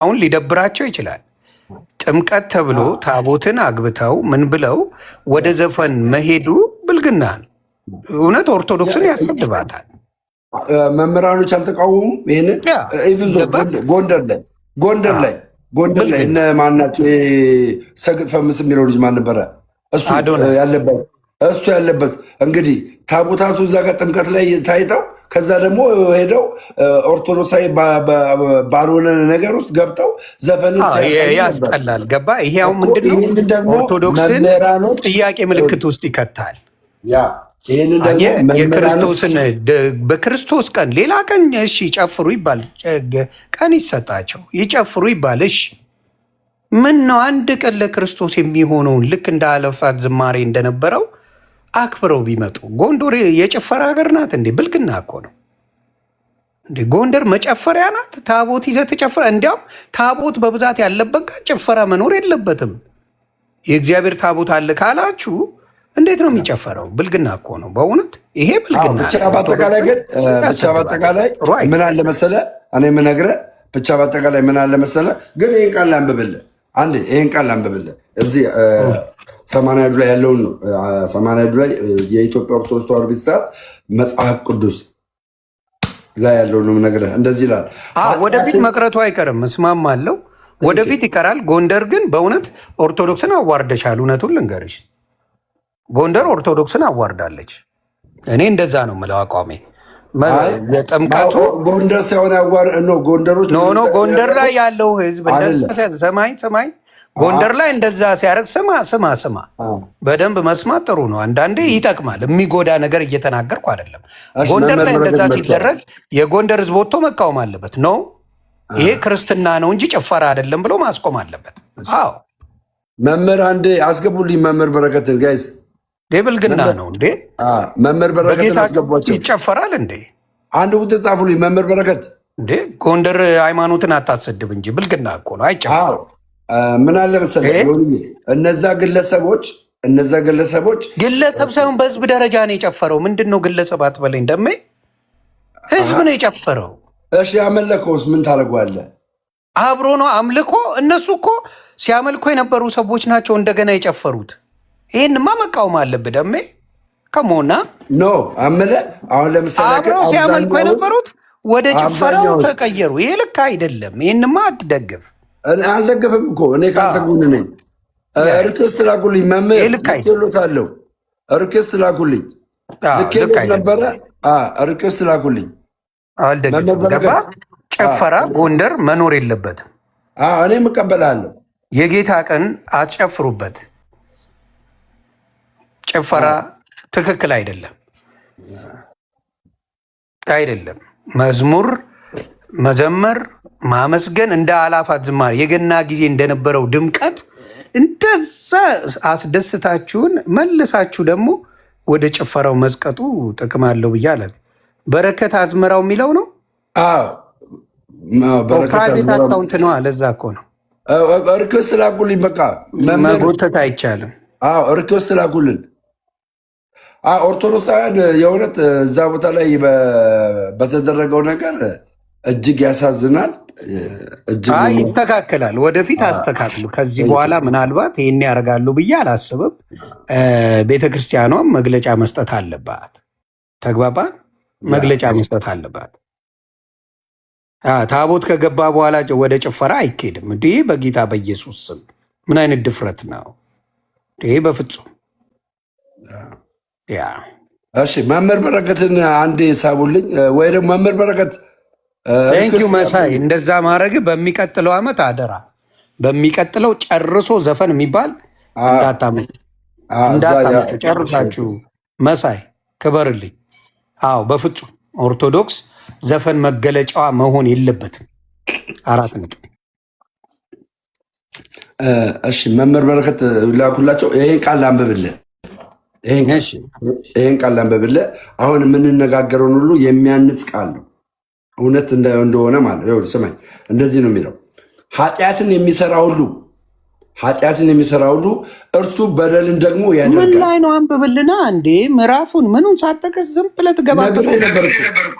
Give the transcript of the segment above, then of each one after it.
አሁን ሊደብራቸው ይችላል። ጥምቀት ተብሎ ታቦትን አግብተው ምን ብለው ወደ ዘፈን መሄዱ ብልግና ነው። እውነት ኦርቶዶክስን ያሰድባታል። መምህራኖች አልተቃወሙም ይህንን። ጎንደር ላይ እነ ማናቸው ሰግጥ ፈምስ የሚለው ልጅ ማን ነበረ? እሱ ያለበት እንግዲህ ታቦታቱ እዛ ጋር ጥምቀት ላይ ታይተው ከዛ ደግሞ ሄደው ኦርቶዶክሳዊ ባልሆነ ነገር ውስጥ ገብተው ዘፈንን ያስጠላል። ገባ? ይሄ አሁን ምንድነው ኦርቶዶክስን ጥያቄ ምልክት ውስጥ ይከታል። የክርስቶስን በክርስቶስ ቀን ሌላ ቀን እሺ ጨፍሩ ይባል፣ ቀን ይሰጣቸው ይጨፍሩ ይባል። እሺ ምን ነው አንድ ቀን ለክርስቶስ የሚሆነውን ልክ እንደ አለፋት ዝማሬ እንደነበረው አክብረው ቢመጡ። ጎንደር የጭፈራ ሀገር ናት እንዴ? ብልግና እኮ ነው እንዴ! ጎንደር መጨፈሪያ ናት። ታቦት ይዘህ ትጨፍራ። እንዲያውም ታቦት በብዛት ያለበት ጋር ጭፈራ መኖር የለበትም። የእግዚአብሔር ታቦት አለ ካላችሁ እንዴት ነው የሚጨፈረው? ብልግና እኮ ነው በእውነት ይሄ ብልግና። ብቻ በአጠቃላይ ምን አለ መሰለህ፣ እኔ የምነግርህ ብቻ በአጠቃላይ ምን አለ መሰለህ። ግን ይህን ቃል ላንብብልህ አንዴ፣ ይህን ቃል ላንብብልህ እዚህ 80 ላይ ያለውን ነው። 80 ላይ የኢትዮጵያ ኦርቶዶክስ ተዋሕዶ ቤተክርስቲያን መጽሐፍ ቅዱስ ላይ ያለውን ነው የምነግርህ። እንደዚህ ይላል። ወደፊት መቅረቱ አይቀርም፣ እስማማለሁ። ወደፊት ይቀራል። ጎንደር ግን በእውነት ኦርቶዶክስን አዋርደሻል። እውነቱን ልንገርሽ፣ ጎንደር ኦርቶዶክስን አዋርዳለች። እኔ እንደዛ ነው የምለው አቋሜ። የጥምቀቱ ጎንደር ሳይሆን ጎንደሮች ጎንደር ላይ ያለው ህዝብ ሰማኝ ጎንደር ላይ እንደዛ ሲያደርግ ስማ፣ በደንብ መስማት ጥሩ ነው። አንዳንዴ ይጠቅማል። የሚጎዳ ነገር እየተናገርኩ አይደለም። ጎንደር ላይ እንደዛ ሲደረግ የጎንደር ህዝብ ወጥቶ መቃወም አለበት። ነው ይሄ ክርስትና ነው እንጂ ጭፈራ አይደለም ብሎ ማስቆም አለበት። አዎ መምህር አንዴ አስገቡልኝ። መምህር በረከትን ጋይስ ብልግና ነው እንዴ? መምህር በረከትን አስገቧቸው። ይጨፈራል እንዴ? አንድ ቁጥር ጻፉልኝ። መምህር በረከት እንዴ ጎንደር ሃይማኖትን አታሰድብ እንጂ ብልግና እኮ ነው። አይጨፈርም። ምን አለ መሰለህ እነዛ ግለሰቦች ግለሰብ ሳይሆን በህዝብ ደረጃ ነው የጨፈረው። ምንድን ነው ግለሰብ አትበለኝ። እንደሜ ህዝብ ነው የጨፈረው። እሺ ያመለከውስ ምን ታደርገዋለህ? አብሮ ነው አምልኮ። እነሱ እኮ ሲያመልኮ የነበሩ ሰዎች ናቸው እንደገና የጨፈሩት። ይህንማ መቃወም አለብህ ደሜ። ከሞና ኖ አምለ አሁን ለምሳሌ አብረው ሲያመልኮ የነበሩት ወደ ጭፈራው ተቀየሩ። ይሄ ልክ አይደለም። ይህንማ አትደግፍ። አልደገፍም እኮ እኔ ከአንተ ጎን ነኝ። ሪኩዌስት ላኩልኝ መምህር ልኬሎታለሁ። ሪኩዌስት ላኩልኝ ልኬሎት ነበረ። ሪኩዌስት ላኩልኝ። አልደግፍም። ጭፈራ ጎንደር መኖር የለበትም። እኔም እቀበላለሁ። የጌታ ቀን አትጨፍሩበት። ጭፈራ ትክክል አይደለም። መዝሙር መዘመር ማመስገን እንደ አላፋት ዝማሬ የገና ጊዜ እንደነበረው ድምቀት እንደዛ አስደስታችሁን መልሳችሁ ደግሞ ወደ ጭፈራው መዝቀጡ ጥቅም አለው ብዬ አለ። በረከት አዝመራው የሚለው ነው። ፕራይቬት አካውንት ነው። ለዛ እኮ ነው። ሪኩዌስት ላኩልኝ። በቃ መጎተት አይቻልም። ሪኩዌስት ላኩልን። ኦርቶዶክሳውያን የእውነት እዛ ቦታ ላይ በተደረገው ነገር እጅግ ያሳዝናል። ይስተካከላል። ወደፊት አስተካክሉ። ከዚህ በኋላ ምናልባት ይህን ያደርጋሉ ብዬ አላስብም። ቤተክርስቲያኗም መግለጫ መስጠት አለባት። ተግባባን? መግለጫ መስጠት አለባት። ታቦት ከገባ በኋላ ወደ ጭፈራ አይኬድም። እንዲህ በጌታ በኢየሱስ ስም ምን አይነት ድፍረት ነው ይህ? በፍጹም እሺ መምህር በረከትን አንዴ ሳቡልኝ፣ ወይ ደግሞ መምህር በረከት ቴንኪው መሳይ። እንደዛ ማድረግ በሚቀጥለው ዓመት አደራ። በሚቀጥለው ጨርሶ ዘፈን የሚባል እንዳታመጡ ጨርሳችሁ። መሳይ ክበርልኝ። አዎ በፍጹም ኦርቶዶክስ ዘፈን መገለጫዋ መሆን የለበትም። 4 ነጥብ። እሺ መምህር በረከት ላኩላቸው። ይሄን ቃል ላንብብልህ። ይሄን ቃል ላንብብልህ። አሁን የምንነጋገረውን ሁሉ የሚያንጽ ቃል ነው። እውነት እንደሆነ ማለት ነው። ስማኝ፣ እንደዚህ ነው የሚለው ኃጢአትን የሚሰራ ሁሉ እርሱ በደልን ደግሞ ያደርጋል። ምን ላይ ነው? አንብብልና እንዴ ምዕራፉን ምኑን ሳጠቅስ ዝም ብለህ ትገባለህ።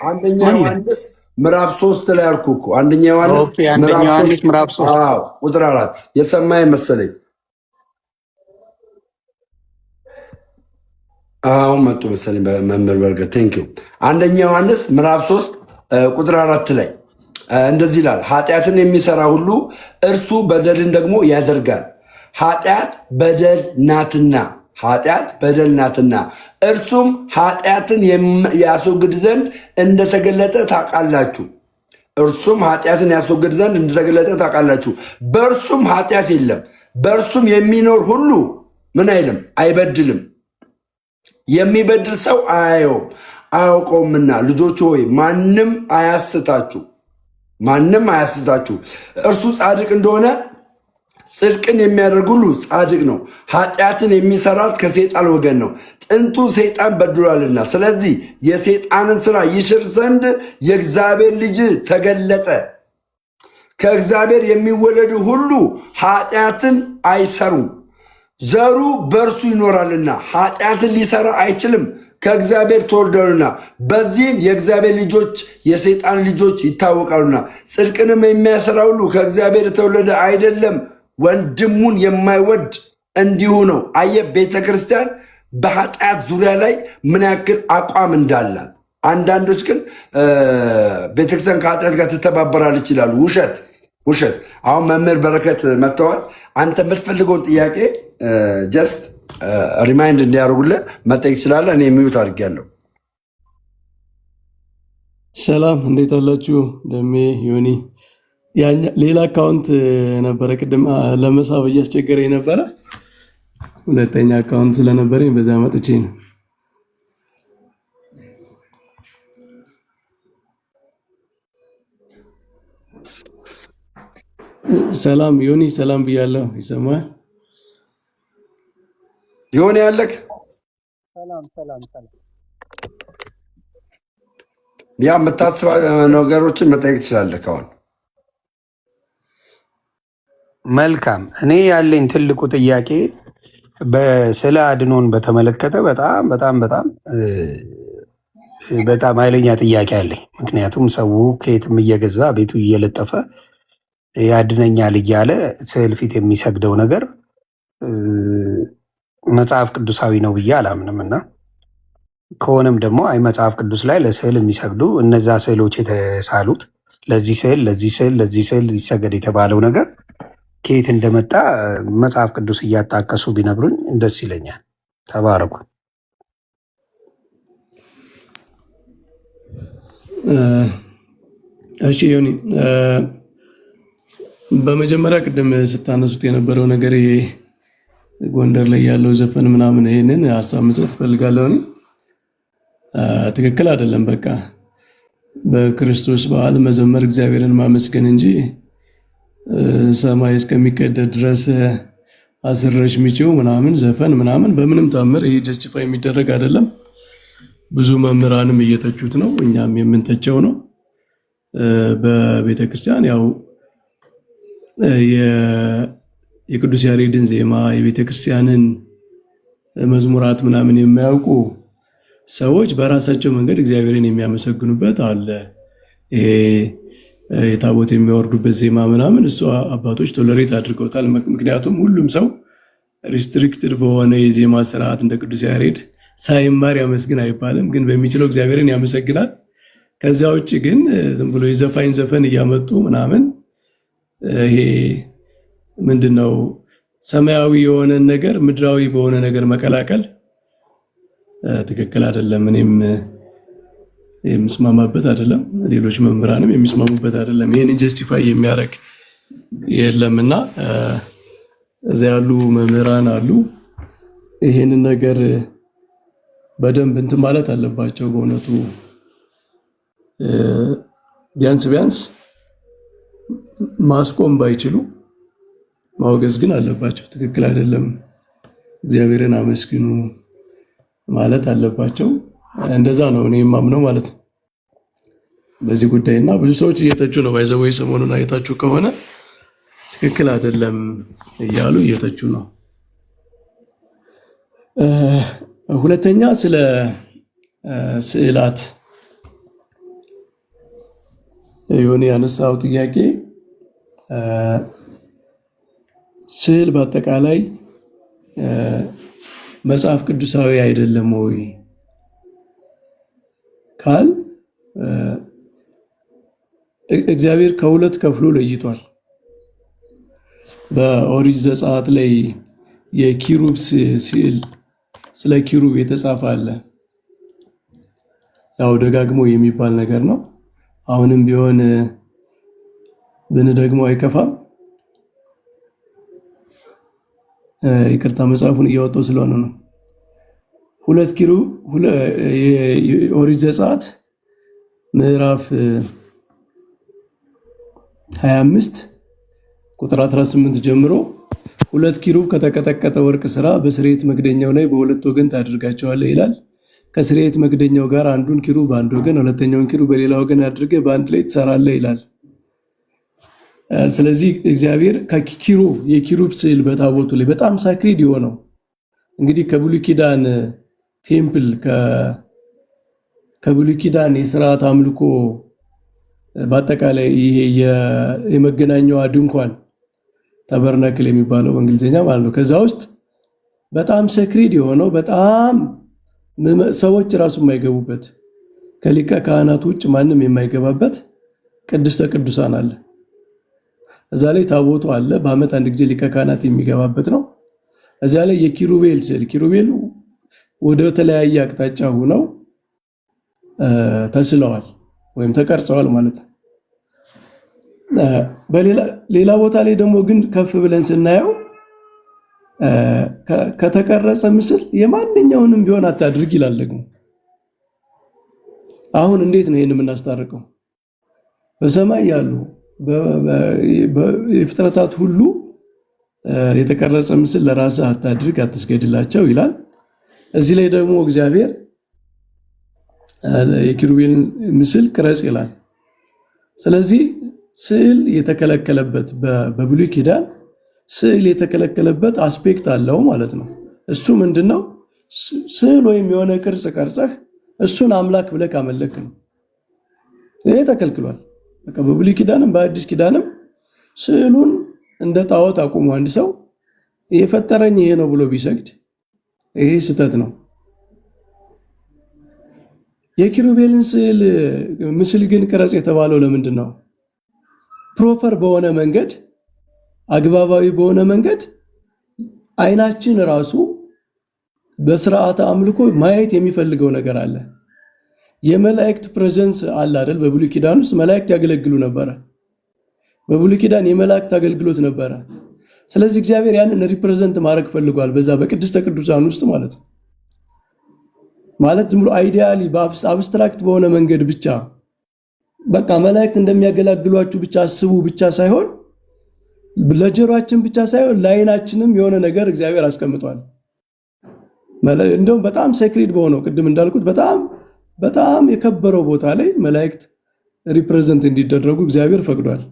አንደኛ ዮሐንስ ምዕራፍ 3 ላይ አልኩህ እኮ አንደኛ ዮሐንስ ምዕራፍ 3 ቁጥር 4 የሰማይ መሰለኝ። አሁን መጡ መሰለኝ መምህር በርገት ቴንኪው። አንደኛ ዮሐንስ ምዕራፍ 3 ቁጥር 4 ላይ እንደዚህ ይላል፣ ኃጢአትን የሚሰራ ሁሉ እርሱ በደልን ደግሞ ያደርጋል። ኃጢአት በደል ናትና እርሱም ኃጢአትን ያስወግድ ዘንድ እንደተገለጠ ታውቃላችሁ። በእርሱም ኃጢአት የለም። በእርሱም የሚኖር ሁሉ ምን አይልም? አይበድልም። የሚበድል ሰው አያውቀውምና ልጆች ሆይ ማንም አያስታችሁ። እርሱ ጻድቅ እንደሆነ ጽድቅን የሚያደርግ ሁሉ ጻድቅ ነው። ኃጢአትን የሚሰራት ከሰይጣን ወገን ነው፣ ጥንቱ ሰይጣን በድሏልና። ስለዚህ የሰይጣንን ስራ ይሽር ዘንድ የእግዚአብሔር ልጅ ተገለጠ። ከእግዚአብሔር የሚወለዱ ሁሉ ኃጢአትን አይሰሩም፣ ዘሩ በእርሱ ይኖራልና ኃጢአትን ሊሰራ አይችልም፣ ከእግዚአብሔር ተወልደዋልና። በዚህም የእግዚአብሔር ልጆች የሰይጣን ልጆች ይታወቃሉና። ጽድቅንም የሚያሰራ ሁሉ ከእግዚአብሔር የተወለደ አይደለም፣ ወንድሙን የማይወድ እንዲሁ ነው። አየህ፣ ቤተ ክርስቲያን በኃጢአት ዙሪያ ላይ ምን ያክል አቋም እንዳላት። አንዳንዶች ግን ቤተክርስቲያን ከኃጢአት ጋር ትተባበራለች ይላሉ። ውሸት። አሁን መምህር በረከት መጥተዋል። አንተ የምትፈልገውን ጥያቄ ጀስት ሪማይንድ እንዲያደርጉልን መጠየቅ ስላለ እኔ የሚዩት አድርጌያለሁ። ሰላም፣ እንዴት አላችሁ? ደሜ ዮኒ፣ ሌላ አካውንት ነበረ ቅድም ለመሳብ እያስቸገረኝ ነበረ። ሁለተኛ አካውንት ስለነበረኝ በዛ መጥቼ ነው። ሰላም ዮኒ፣ ሰላም ብያለሁ። ይሰማል ዮኒ? ያለክ ሰላም። ያ የምታስባ ነገሮችን መጠየቅ ትችላለህ አሁን። መልካም። እኔ ያለኝ ትልቁ ጥያቄ ስለ አድኖን በተመለከተ በጣም ኃይለኛ ጥያቄ አለኝ። ምክንያቱም ሰው ከየትም እየገዛ ቤቱ እየለጠፈ ያድነኛል እያለ ስዕል ፊት የሚሰግደው ነገር መጽሐፍ ቅዱሳዊ ነው ብዬ አላምንም። እና ከሆነም ደግሞ አይ መጽሐፍ ቅዱስ ላይ ለስዕል የሚሰግዱ እነዛ ስዕሎች የተሳሉት ለዚህ ስዕል ይሰገድ የተባለው ነገር ከየት እንደመጣ መጽሐፍ ቅዱስ እያጣቀሱ ቢነግሩኝ ደስ ይለኛል። ተባረኩ። እሺ ዮኒ፣ በመጀመሪያ ቅድም ስታነሱት የነበረው ነገር ይሄ ጎንደር ላይ ያለው ዘፈን ምናምን ይሄንን ሀሳብ መስጠት እፈልጋለሁ። ትክክል አይደለም። በቃ በክርስቶስ በዓል መዘመር እግዚአብሔርን ማመስገን እንጂ ሰማይ እስከሚቀደድ ድረስ አስረሽ ሚጪው ምናምን ዘፈን ምናምን በምንም ታምር ይሄ ጀስቲፋይ የሚደረግ አይደለም። ብዙ መምህራንም እየተቹት ነው፣ እኛም የምንተቸው ነው። በቤተክርስቲያን ያው የቅዱስ ያሬድን ዜማ የቤተክርስቲያንን መዝሙራት ምናምን የማያውቁ ሰዎች በራሳቸው መንገድ እግዚአብሔርን የሚያመሰግኑበት አለ። ይሄ የታቦት የሚያወርዱበት ዜማ ምናምን እሱ አባቶች ቶለሬት አድርገውታል። ምክንያቱም ሁሉም ሰው ሪስትሪክትድ በሆነ የዜማ ስርዓት እንደ ቅዱስ ያሬድ ሳይማር ያመስግን አይባልም፣ ግን በሚችለው እግዚአብሔርን ያመሰግናል። ከዚያ ውጭ ግን ዝም ብሎ የዘፋኝ ዘፈን እያመጡ ምናምን ይሄ ምንድነው ሰማያዊ የሆነ ነገር ምድራዊ በሆነ ነገር መቀላቀል ትክክል አይደለም። እኔም የምስማማበት አይደለም፣ ሌሎች መምህራንም የሚስማሙበት አይደለም። ይሄን ጀስቲፋይ የሚያደርግ የለምና እዚያ ያሉ መምህራን አሉ። ይሄንን ነገር በደንብ እንትን ማለት አለባቸው። በእውነቱ ቢያንስ ማስቆም ባይችሉ ማውገዝ ግን አለባቸው። ትክክል አይደለም፣ እግዚአብሔርን አመስግኑ ማለት አለባቸው። እንደዛ ነው እኔ የማምነው ማለት ነው በዚህ ጉዳይ። እና ብዙ ሰዎች እየተቹ ነው። ባይዘው ሰሞኑን አይታችሁ ከሆነ ትክክል አይደለም እያሉ እየተቹ ነው። ሁለተኛ ስለ ስዕላት የሆነ ያነሳው ጥያቄ ስዕል በአጠቃላይ መጽሐፍ ቅዱሳዊ አይደለም ወይ ካል እግዚአብሔር ከሁለት ከፍሎ ለይቷል። በኦሪት ዘጸአት ላይ የኪሩብ ስዕል ስለ ኪሩብ የተጻፈ አለ። ያው ደጋግሞ የሚባል ነገር ነው። አሁንም ቢሆን ብንደግሞ አይከፋም። ይቅርታ መጽሐፉን እያወጣው ስለሆነ ነው። ሁለት ኪሩብ ኦሪት ዘጸአት ምዕራፍ 25 ቁጥር 18 ጀምሮ ሁለት ኪሩብ ከተቀጠቀጠ ወርቅ ስራ በስርየት መክደኛው ላይ በሁለት ወገን ታደርጋቸዋለህ ይላል። ከስርየት መክደኛው ጋር አንዱን ኪሩብ በአንድ ወገን ሁለተኛውን ኪሩብ በሌላ ወገን አድርገህ በአንድ ላይ ትሰራለህ ይላል። ስለዚህ እግዚአብሔር ከኪሩብ የኪሩብ ስዕል በታቦቱ ላይ በጣም ሳክሪድ የሆነው እንግዲህ ከብሉይ ኪዳን ቴምፕል ከብሉይ ኪዳን የሥርዓት አምልኮ በአጠቃላይ ይሄ የመገናኛዋ ድንኳን ተበርናክል የሚባለው በእንግሊዝኛ ማለት ነው። ከዛ ውስጥ በጣም ሰክሪድ የሆነው በጣም ሰዎች ራሱ የማይገቡበት ከሊቀ ካህናት ውጭ ማንም የማይገባበት ቅድስተ ቅዱሳን አለ። እዛ ላይ ታቦቱ አለ። በዓመት አንድ ጊዜ ሊቀ ካህናት የሚገባበት ነው። እዛ ላይ የኪሩቤል ስዕል ኪሩቤል ወደ ተለያየ አቅጣጫ ሆነው ተስለዋል ወይም ተቀርጸዋል ማለት ነው። በሌላ ቦታ ላይ ደግሞ ግን ከፍ ብለን ስናየው ከተቀረጸ ምስል የማንኛውንም ቢሆን አታድርግ ይላል። ደግሞ አሁን እንዴት ነው ይሄን የምናስታርቀው? በሰማይ ያሉ የፍጥረታት ሁሉ የተቀረጸ ምስል ለራስህ አታድርግ፣ አትስገድላቸው ይላል። እዚህ ላይ ደግሞ እግዚአብሔር የኪሩቤልን ምስል ቅረጽ ይላል። ስለዚህ ስዕል የተከለከለበት በብሉይ ኪዳን ስዕል የተከለከለበት አስፔክት አለው ማለት ነው። እሱ ምንድነው? ስዕል ወይም የሆነ ቅርጽ ቀርጸህ እሱን አምላክ ብለህ ካመለክ ነው። ይሄ ተከልክሏል። በቃ በብሉይ ኪዳንም በአዲስ ኪዳንም ስዕሉን እንደ ጣዖት አቁሞ አንድ ሰው የፈጠረኝ ይሄ ነው ብሎ ቢሰግድ ይሄ ስህተት ነው። የኪሩቤልን ስዕል ምስል ግን ቅረጽ የተባለው ለምንድን ነው? ፕሮፐር በሆነ መንገድ አግባባዊ በሆነ መንገድ አይናችን ራሱ በስርዓተ አምልኮ ማየት የሚፈልገው ነገር አለ። የመላእክት ፕሬዘንስ አለ አይደል? በብሉይ ኪዳን ውስጥ መላእክት ያገለግሉ ነበረ። በብሉይ ኪዳን የመላእክት አገልግሎት ነበረ። ስለዚህ እግዚአብሔር ያንን ሪፕሬዘንት ማድረግ ፈልጓል በዛ በቅድስተ ቅዱሳን ውስጥ ማለት ነው። ማለት ዝም ብሎ አይዲያሊ በአብስትራክት በሆነ መንገድ ብቻ በቃ መላእክት እንደሚያገለግሏችሁ ብቻ አስቡ ብቻ ሳይሆን ለጆሮአችን ብቻ ሳይሆን ለዓይናችንም የሆነ ነገር እግዚአብሔር አስቀምጧል። እንደውም በጣም ሴክሬት በሆነው ቅድም እንዳልኩት በጣም የከበረው ቦታ ላይ መላእክት ሪፕሬዘንት እንዲደረጉ እግዚአብሔር ፈቅዷል።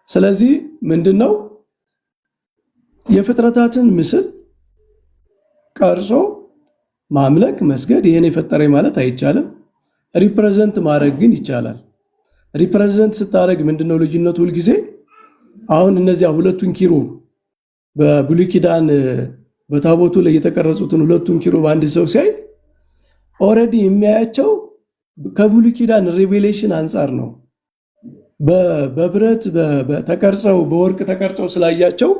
ስለዚህ ምንድነው የፍጥረታትን ምስል ቀርጾ ማምለክ መስገድ ይሄን የፈጠረኝ ማለት አይቻልም። ሪፕሬዘንት ማድረግ ግን ይቻላል። ሪፕሬዘንት ስታደርግ ምንድነው ልዩነቱ? ሁል ጊዜ አሁን እነዚያ ሁለቱን ኪሩብ በብሉይ ኪዳን በታቦቱ ላይ የተቀረጹትን ሁለቱን ኪሩብ አንድ ሰው ሲያይ ኦሬዲ የሚያያቸው ከብሉይ ኪዳን ሪቬሌሽን አንጻር ነው። በብረት ተቀርጸው በወርቅ ተቀርጸው ስላያቸው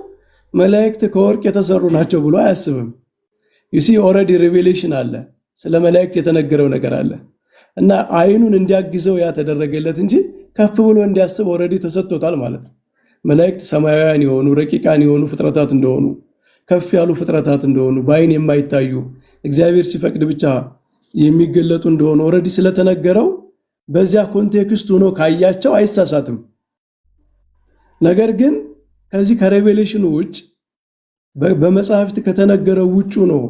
መላእክት ከወርቅ የተሰሩ ናቸው ብሎ አያስብም። ዩሲ ኦሬዲ ሪቬሌሽን አለ፣ ስለ መላእክት የተነገረው ነገር አለ እና አይኑን እንዲያግዘው ያ ተደረገለት እንጂ ከፍ ብሎ እንዲያስብ ኦሬዲ ተሰጥቶታል ማለት ነው። መላእክት ሰማያውያን የሆኑ ረቂቃን የሆኑ ፍጥረታት እንደሆኑ ከፍ ያሉ ፍጥረታት እንደሆኑ በአይን የማይታዩ እግዚአብሔር ሲፈቅድ ብቻ የሚገለጡ እንደሆኑ ኦሬዲ ስለተነገረው በዚያ ኮንቴክስት ሆኖ ካያቸው አይሳሳትም። ነገር ግን ከዚህ ከሬቬሌሽኑ ውጭ በመጽሐፍት ከተነገረው ውጭ ነው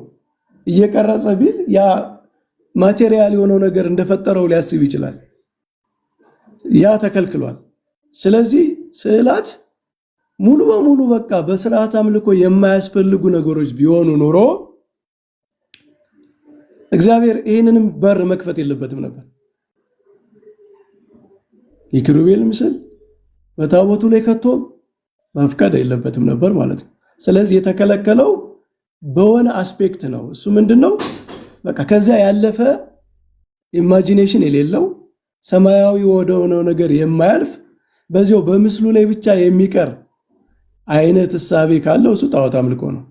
እየቀረጸ ቢል ያ ማቴሪያል የሆነው ነገር እንደፈጠረው ሊያስብ ይችላል። ያ ተከልክሏል። ስለዚህ ስዕላት ሙሉ በሙሉ በቃ በስርዓት አምልኮ የማያስፈልጉ ነገሮች ቢሆኑ ኖሮ እግዚአብሔር ይህንንም በር መክፈት የለበትም ነበር። የኪሩቤል ምስል በታቦቱ ላይ ከቶ መፍቀድ የለበትም ነበር ማለት ነው። ስለዚህ የተከለከለው በሆነ አስፔክት ነው። እሱ ምንድነው? በቃ ከዛ ያለፈ ኢማጂኔሽን የሌለው ሰማያዊ ወደሆነው ነገር የማያልፍ በዚያው በምስሉ ላይ ብቻ የሚቀር አይነት እሳቤ ካለው እሱ ጣዖት አምልኮ ነው።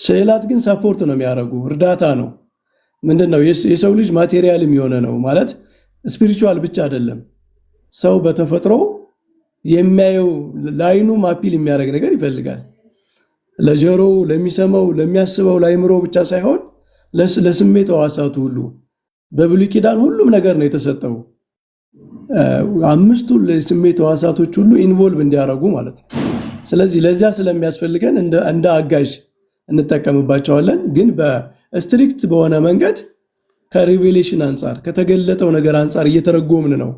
ስዕላት ግን ሰፖርት ነው የሚያደርጉ፣ እርዳታ ነው። ምንድነው? የሰው ልጅ ማቴሪያልም የሆነ ነው ማለት ስፒሪቹዋል ብቻ አይደለም። ሰው በተፈጥሮ የሚያየው ላይኑ ማፒል የሚያደርግ ነገር ይፈልጋል። ለጆሮ ለሚሰማው ለሚያስበው ለአእምሮ ብቻ ሳይሆን ለስሜት ሕዋሳቱ ሁሉ በብሉይ ኪዳን ሁሉም ነገር ነው የተሰጠው። አምስቱ ለስሜት ሕዋሳቶች ሁሉ ኢንቮልቭ እንዲያደርጉ ማለት ነው። ስለዚህ ለዚያ ስለሚያስፈልገን እንደ አጋዥ እንጠቀምባቸዋለን። ግን በስትሪክት በሆነ መንገድ ከሪቬሌሽን አንጻር ከተገለጠው ነገር አንጻር እየተረጎምን ነው።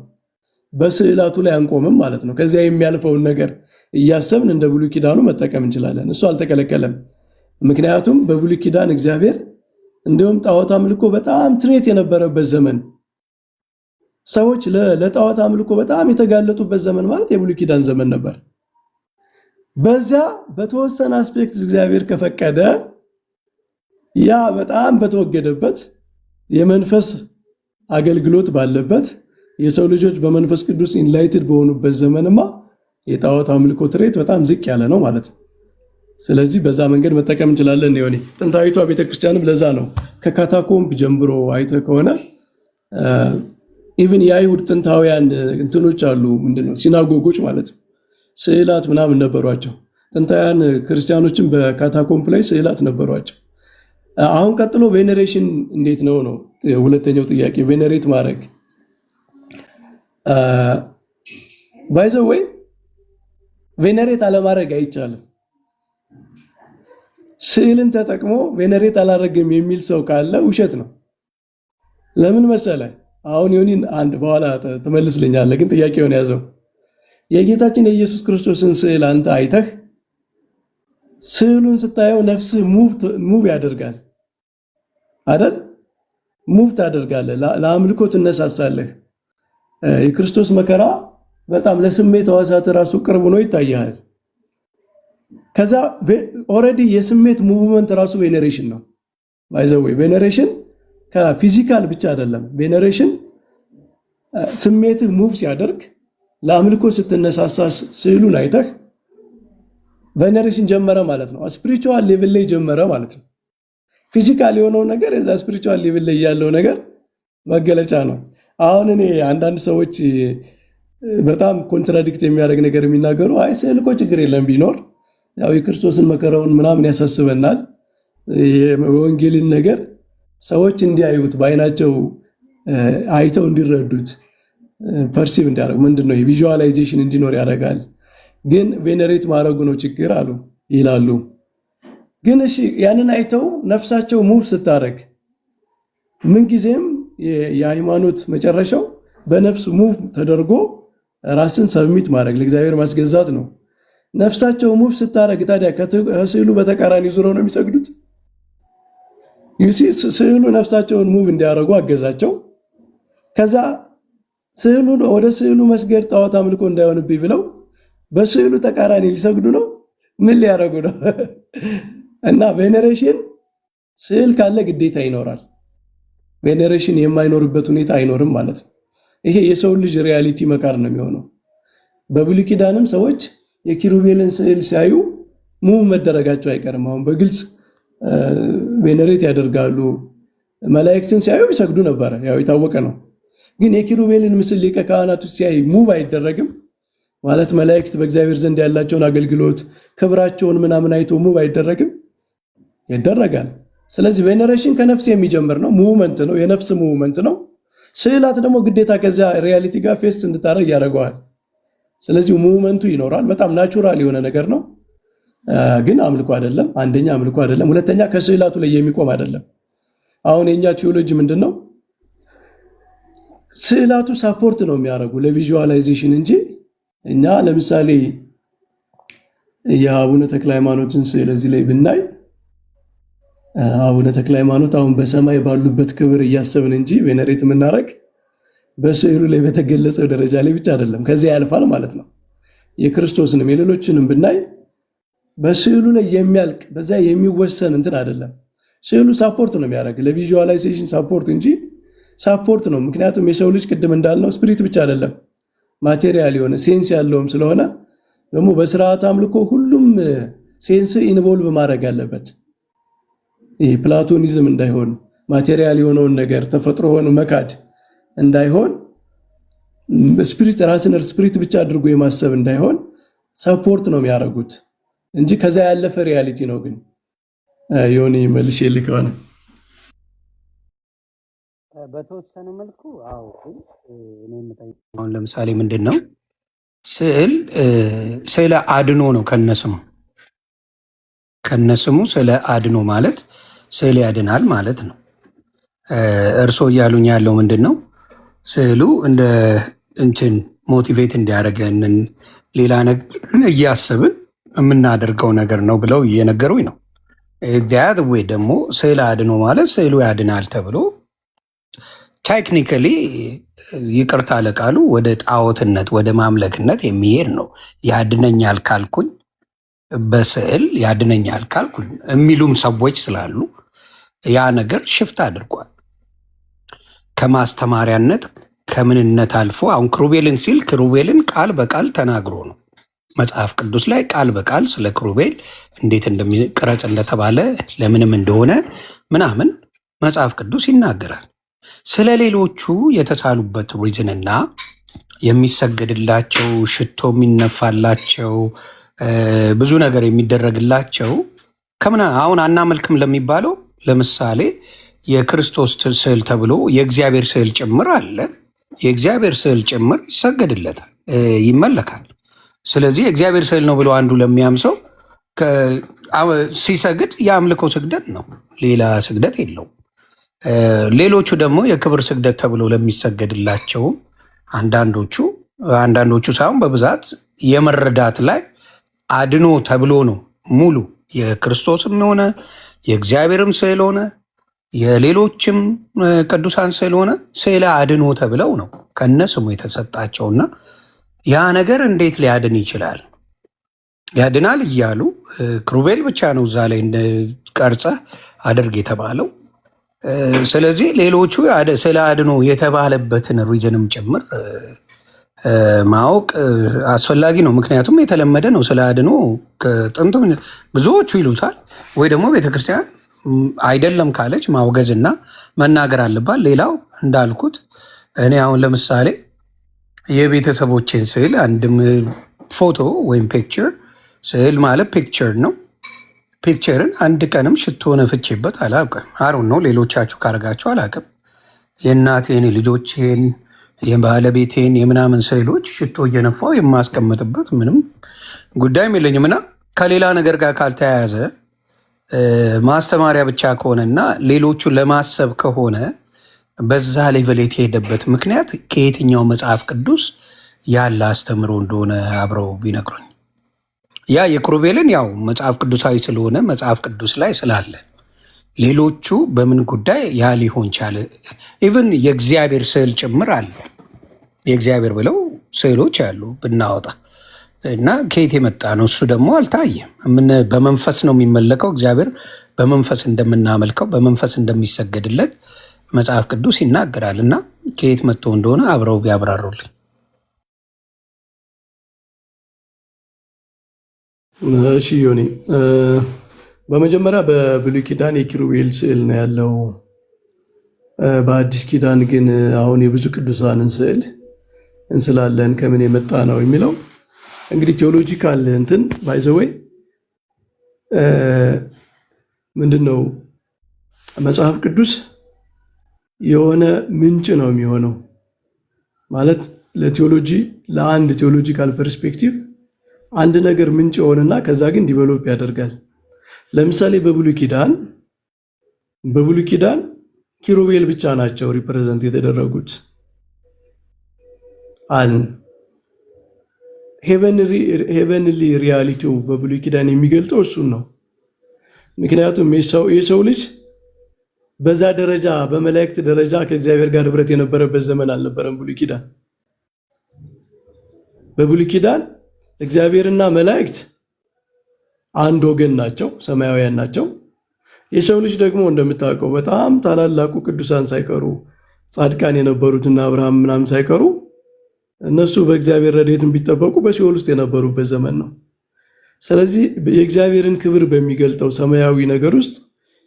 በስዕላቱ ላይ አንቆምም ማለት ነው። ከዚያ የሚያልፈውን ነገር እያሰብን እንደ ብሉይ ኪዳኑ መጠቀም እንችላለን። እሱ አልተከለከለም። ምክንያቱም በብሉይ ኪዳን እግዚአብሔር እንደውም ጣዖት አምልኮ በጣም ትሬት የነበረበት ዘመን፣ ሰዎች ለጣዖት አምልኮ በጣም የተጋለጡበት ዘመን ማለት የብሉይ ኪዳን ዘመን ነበር። በዚያ በተወሰነ አስፔክት እግዚአብሔር ከፈቀደ ያ በጣም በተወገደበት የመንፈስ አገልግሎት ባለበት የሰው ልጆች በመንፈስ ቅዱስ ኢንላይትድ በሆኑበት ዘመንማ የጣዖት አምልኮ ትሬት በጣም ዝቅ ያለ ነው ማለት ነው። ስለዚህ በዛ መንገድ መጠቀም እንችላለን። ነው ጥንታዊቷ ቤተክርስቲያንም ለዛ ነው ከካታኮምብ ጀምሮ አይተ ከሆነ ኢቭን የአይሁድ ጥንታውያን እንትኖች አሉ፣ ምንድነው ሲናጎጎች ማለት ነው፣ ስዕላት ምናምን ነበሯቸው። ጥንታውያን ክርስቲያኖችን በካታኮምብ ላይ ስዕላት ነበሯቸው። አሁን ቀጥሎ ቬኔሬሽን እንዴት ነው ነው ሁለተኛው ጥያቄ። ቬኔሬት ማድረግ ባይዘው ወይ ቬኔሬት አለማድረግ አይቻልም። ስዕልን ተጠቅሞ ቬኔሬት አላረግም የሚል ሰው ካለ ውሸት ነው። ለምን መሰለ? አሁን ዮኒን አንድ በኋላ ተመልስልኛለህ፣ ግን ጥያቄውን ያዘው። የጌታችን የኢየሱስ ክርስቶስን ስዕል አንተ አይተህ ስዕሉን ስታየው ነፍስህ ሙቭ ያደርጋል አይደል? ሙቭ ታደርጋለህ፣ ለአምልኮ ትነሳሳለህ። የክርስቶስ መከራ በጣም ለስሜት ሕዋሳት ራሱ ቅርብ ነው ይታያል። ከዛ ኦሬዲ የስሜት ሙቭመንት ራሱ ቬኔሬሽን ነው። ባይዘው ቬኔሬሽን ከፊዚካል ብቻ አይደለም። ቬኔሬሽን ስሜትህ ሙቭ ሲያደርግ ለአምልኮ ስትነሳሳ ስዕሉን አይተህ ቬኔሬሽን ጀመረ ማለት ነው። ስፒሪቹዋል ሌቭል ላይ ጀመረ ማለት ነው። ፊዚካል የሆነው ነገር የዛ ስፒሪቹዋል ሌቭል ላይ ያለው ነገር መገለጫ ነው። አሁን እኔ አንዳንድ ሰዎች በጣም ኮንትራዲክት የሚያደርግ ነገር የሚናገሩ አይ ስዕል እኮ ችግር የለም ቢኖር ያው የክርስቶስን መከራውን ምናምን ያሳስበናል፣ የወንጌልን ነገር ሰዎች እንዲያዩት በአይናቸው አይተው እንዲረዱት ፐርሲቭ እንዲያደርጉ ምንድነው የቪዥዋላይዜሽን እንዲኖር ያደርጋል። ግን ቬኔሬት ማድረጉ ነው ችግር አሉ ይላሉ። ግን እሺ ያንን አይተው ነፍሳቸው ሙቭ ስታደርግ ምንጊዜም የሃይማኖት መጨረሻው በነፍስ ሙቭ ተደርጎ ራስን ሰብሚት ማድረግ ለእግዚአብሔር ማስገዛት ነው። ነፍሳቸው ሙቭ ስታደርግ ታዲያ ከስዕሉ በተቃራኒ ዙረው ነው የሚሰግዱት። ስዕሉ ነፍሳቸውን ሙቭ እንዲያደርጉ አገዛቸው። ከዛ ስዕሉን ወደ ስዕሉ መስገድ ጣዖት አምልኮ እንዳይሆንብኝ ብለው በስዕሉ ተቃራኒ ሊሰግዱ ነው። ምን ሊያደርጉ ነው? እና ቬኔሬሽን ስዕል ካለ ግዴታ ይኖራል። ቬኔሬሽን የማይኖርበት ሁኔታ አይኖርም ማለት ነው። ይሄ የሰው ልጅ ሪያሊቲ መካር ነው የሚሆነው። በብሉይ ኪዳንም ሰዎች የኪሩቤልን ስዕል ሲያዩ ሙቭ መደረጋቸው አይቀርም። አሁን በግልጽ ቬኔሬት ያደርጋሉ። መላእክትን ሲያዩ ይሰግዱ ነበረ፣ ያው የታወቀ ነው። ግን የኪሩቤልን ምስል ሊቀ ካህናቱ ሲያይ ሙቭ አይደረግም ማለት መላእክት በእግዚአብሔር ዘንድ ያላቸውን አገልግሎት ክብራቸውን ምናምን አይቶ ሙቭ አይደረግም? ይደረጋል። ስለዚህ ቬኔሬሽን ከነፍስ የሚጀምር ነው፣ ሙቭመንት ነው፣ የነፍስ ሙቭመንት ነው። ስዕላት ደግሞ ግዴታ ከዚያ ሪያሊቲ ጋር ፌስ እንድታረግ ያደርገዋል። ስለዚህ ሙቭመንቱ ይኖራል። በጣም ናቹራል የሆነ ነገር ነው። ግን አምልኮ አይደለም። አንደኛ አምልኮ አይደለም፣ ሁለተኛ ከስዕላቱ ላይ የሚቆም አይደለም። አሁን የኛ ቲዮሎጂ ምንድነው? ስዕላቱ ሳፖርት ነው የሚያደርጉ ለቪዥዋላይዜሽን እንጂ እኛ ለምሳሌ የአቡነ ተክለ ሃይማኖትን ስዕል እዚህ ላይ ብናይ አቡነ ተክለ ሃይማኖት አሁን በሰማይ ባሉበት ክብር እያሰብን እንጂ ቬኔሬት የምናደርግ በስዕሉ ላይ በተገለጸው ደረጃ ላይ ብቻ አይደለም፣ ከዚያ ያልፋል ማለት ነው። የክርስቶስንም የሌሎችንም ብናይ በስዕሉ ላይ የሚያልቅ በዛ የሚወሰን እንትን አይደለም። ስዕሉ ሳፖርት ነው የሚያደርግ ለቪዥዋላይዜሽን ሳፖርት እንጂ ሳፖርት ነው። ምክንያቱም የሰው ልጅ ቅድም እንዳልነው ስፒሪት ብቻ አይደለም ማቴሪያል የሆነ ሴንስ ያለውም ስለሆነ ደግሞ በስርዓት አምልኮ ሁሉም ሴንስ ኢንቮልቭ ማድረግ አለበት። ይህ ፕላቶኒዝም እንዳይሆን ማቴሪያል የሆነውን ነገር ተፈጥሮ ሆኖ መካድ እንዳይሆን ስፒሪት ራስን ስፒሪት ብቻ አድርጎ የማሰብ እንዳይሆን ሰፖርት ነው የሚያደርጉት እንጂ ከዛ ያለፈ ሪያሊቲ ነው። ግን የሆነ መልሽ የልከዋል በተወሰነ መልኩ አዎ። ግን እኔ የምጠይቀው ለምሳሌ ምንድን ነው ስዕለ አድኖ ነው ከነስሙ ስዕለ አድኖ ማለት ስዕል ያድናል ማለት ነው። እርሶ እያሉኝ ያለው ምንድን ነው? ስዕሉ እንደ እንትን ሞቲቬት እንዲያደርገንን ሌላ ነገር እያሰብን የምናደርገው ነገር ነው ብለው እየነገሩኝ ነው። ወይ ደግሞ ስዕል አድኖ ማለት ስዕሉ ያድናል ተብሎ ቴክኒካሊ ይቅርታ ለቃሉ ወደ ጣዖትነት ወደ ማምለክነት የሚሄድ ነው። ያድነኛል ካልኩኝ በስዕል ያድነኛል ካልኩኝ የሚሉም ሰዎች ስላሉ ያ ነገር ሽፍት አድርጓል። ከማስተማሪያነት ከምንነት አልፎ አሁን ክሩቤልን ሲል ክሩቤልን ቃል በቃል ተናግሮ ነው መጽሐፍ ቅዱስ ላይ ቃል በቃል ስለ ክሩቤል እንዴት እንደሚቀረጽ እንደተባለ ለምንም እንደሆነ ምናምን መጽሐፍ ቅዱስ ይናገራል። ስለ ሌሎቹ የተሳሉበት ሪዝንና የሚሰገድላቸው ሽቶ የሚነፋላቸው ብዙ ነገር የሚደረግላቸው አሁን አናመልክም ለሚባለው ለምሳሌ የክርስቶስ ስዕል ተብሎ የእግዚአብሔር ስዕል ጭምር አለ። የእግዚአብሔር ስዕል ጭምር ይሰገድለታል፣ ይመለካል። ስለዚህ የእግዚአብሔር ስዕል ነው ብሎ አንዱ ለሚያምሰው ሲሰግድ የአምልኮ ስግደት ነው፣ ሌላ ስግደት የለውም። ሌሎቹ ደግሞ የክብር ስግደት ተብሎ ለሚሰገድላቸውም አንዳንዶቹ ሳይሆን በብዛት የመረዳት ላይ አድኖ ተብሎ ነው ሙሉ የክርስቶስም ሆነ የእግዚአብሔርም ስዕል ሆነ የሌሎችም ቅዱሳን ስዕል ሆነ ስዕለ አድኖ ተብለው ነው ከነስሙ የተሰጣቸውና ያ ነገር እንዴት ሊያድን ይችላል? ያድናል እያሉ ክሩቤል ብቻ ነው እዛ ላይ ቀርጸ አድርግ የተባለው። ስለዚህ ሌሎቹ ስዕለ አድኖ የተባለበትን ሪዝንም ጭምር ማወቅ አስፈላጊ ነው። ምክንያቱም የተለመደ ነው። ስዕለ አድኖ ከጥንት ብዙዎቹ ይሉታል ወይ ደግሞ ቤተክርስቲያን አይደለም ካለች ማውገዝ እና መናገር አለባት። ሌላው እንዳልኩት እኔ አሁን ለምሳሌ የቤተሰቦችን ስዕል አንድም ፎቶ ወይም ፒክቸር ስዕል ማለት ፒክቸር ነው። ፒክቸርን አንድ ቀንም ሽቶ ነፍቼበት አላውቅም። አሩን ነው ሌሎቻችሁ ካረጋችሁ አላውቅም። የእናቴን የልጆቼን የባለቤቴን የምናምን ስዕሎች ሽቶ እየነፋው የማስቀምጥበት ምንም ጉዳይም የለኝም እና ከሌላ ነገር ጋር ካልተያያዘ ማስተማሪያ ብቻ ከሆነና ሌሎቹን ለማሰብ ከሆነ በዛ ሌቨል የተሄደበት ምክንያት ከየትኛው መጽሐፍ ቅዱስ ያለ አስተምሮ እንደሆነ አብረው ቢነግሩኝ። ያ የክሩቤልን ያው መጽሐፍ ቅዱሳዊ ስለሆነ መጽሐፍ ቅዱስ ላይ ስላለ፣ ሌሎቹ በምን ጉዳይ ያ ሊሆን ቻለ? ኢቭን የእግዚአብሔር ስዕል ጭምር አለ። የእግዚአብሔር ብለው ስዕሎች አሉ ብናወጣ እና ከየት የመጣ ነው? እሱ ደግሞ አልታየም። በመንፈስ ነው የሚመለከው። እግዚአብሔር በመንፈስ እንደምናመልከው በመንፈስ እንደሚሰገድለት መጽሐፍ ቅዱስ ይናገራል። እና ከየት መጥቶ እንደሆነ አብረው ቢያብራሩልኝ። እሺ ዮኒ፣ በመጀመሪያ በብሉይ ኪዳን የኪሩቤል ስዕል ነው ያለው። በአዲስ ኪዳን ግን አሁን የብዙ ቅዱሳንን ስዕል እንስላለን ከምን የመጣ ነው የሚለው እንግዲህ ቴዎሎጂካል እንትን ባይዘወይ ምንድነው መጽሐፍ ቅዱስ የሆነ ምንጭ ነው የሚሆነው ማለት ለቴዎሎጂ ለአንድ ቴዎሎጂካል ፐርስፔክቲቭ አንድ ነገር ምንጭ የሆነና ከዛ ግን ዲቨሎፕ ያደርጋል። ለምሳሌ በብሉይ ኪዳን ኪሩቤል ብቻ ናቸው ሪፕሬዘንት የተደረጉት። ሄቨንሊ ሪያሊቲው በብሉይ ኪዳን የሚገልጠው እሱን ነው። ምክንያቱም የሰው ልጅ በዛ ደረጃ በመላእክት ደረጃ ከእግዚአብሔር ጋር ህብረት የነበረበት ዘመን አልነበረም ብሉይ ኪዳን። በብሉይ ኪዳን እግዚአብሔርና መላእክት አንድ ወገን ናቸው፣ ሰማያውያን ናቸው። የሰው ልጅ ደግሞ እንደምታውቀው በጣም ታላላቁ ቅዱሳን ሳይቀሩ ጻድቃን የነበሩትና አብርሃም ምናምን ሳይቀሩ እነሱ በእግዚአብሔር ረድኤትን ቢጠበቁ በሲኦል ውስጥ የነበሩበት ዘመን ነው። ስለዚህ የእግዚአብሔርን ክብር በሚገልጠው ሰማያዊ ነገር ውስጥ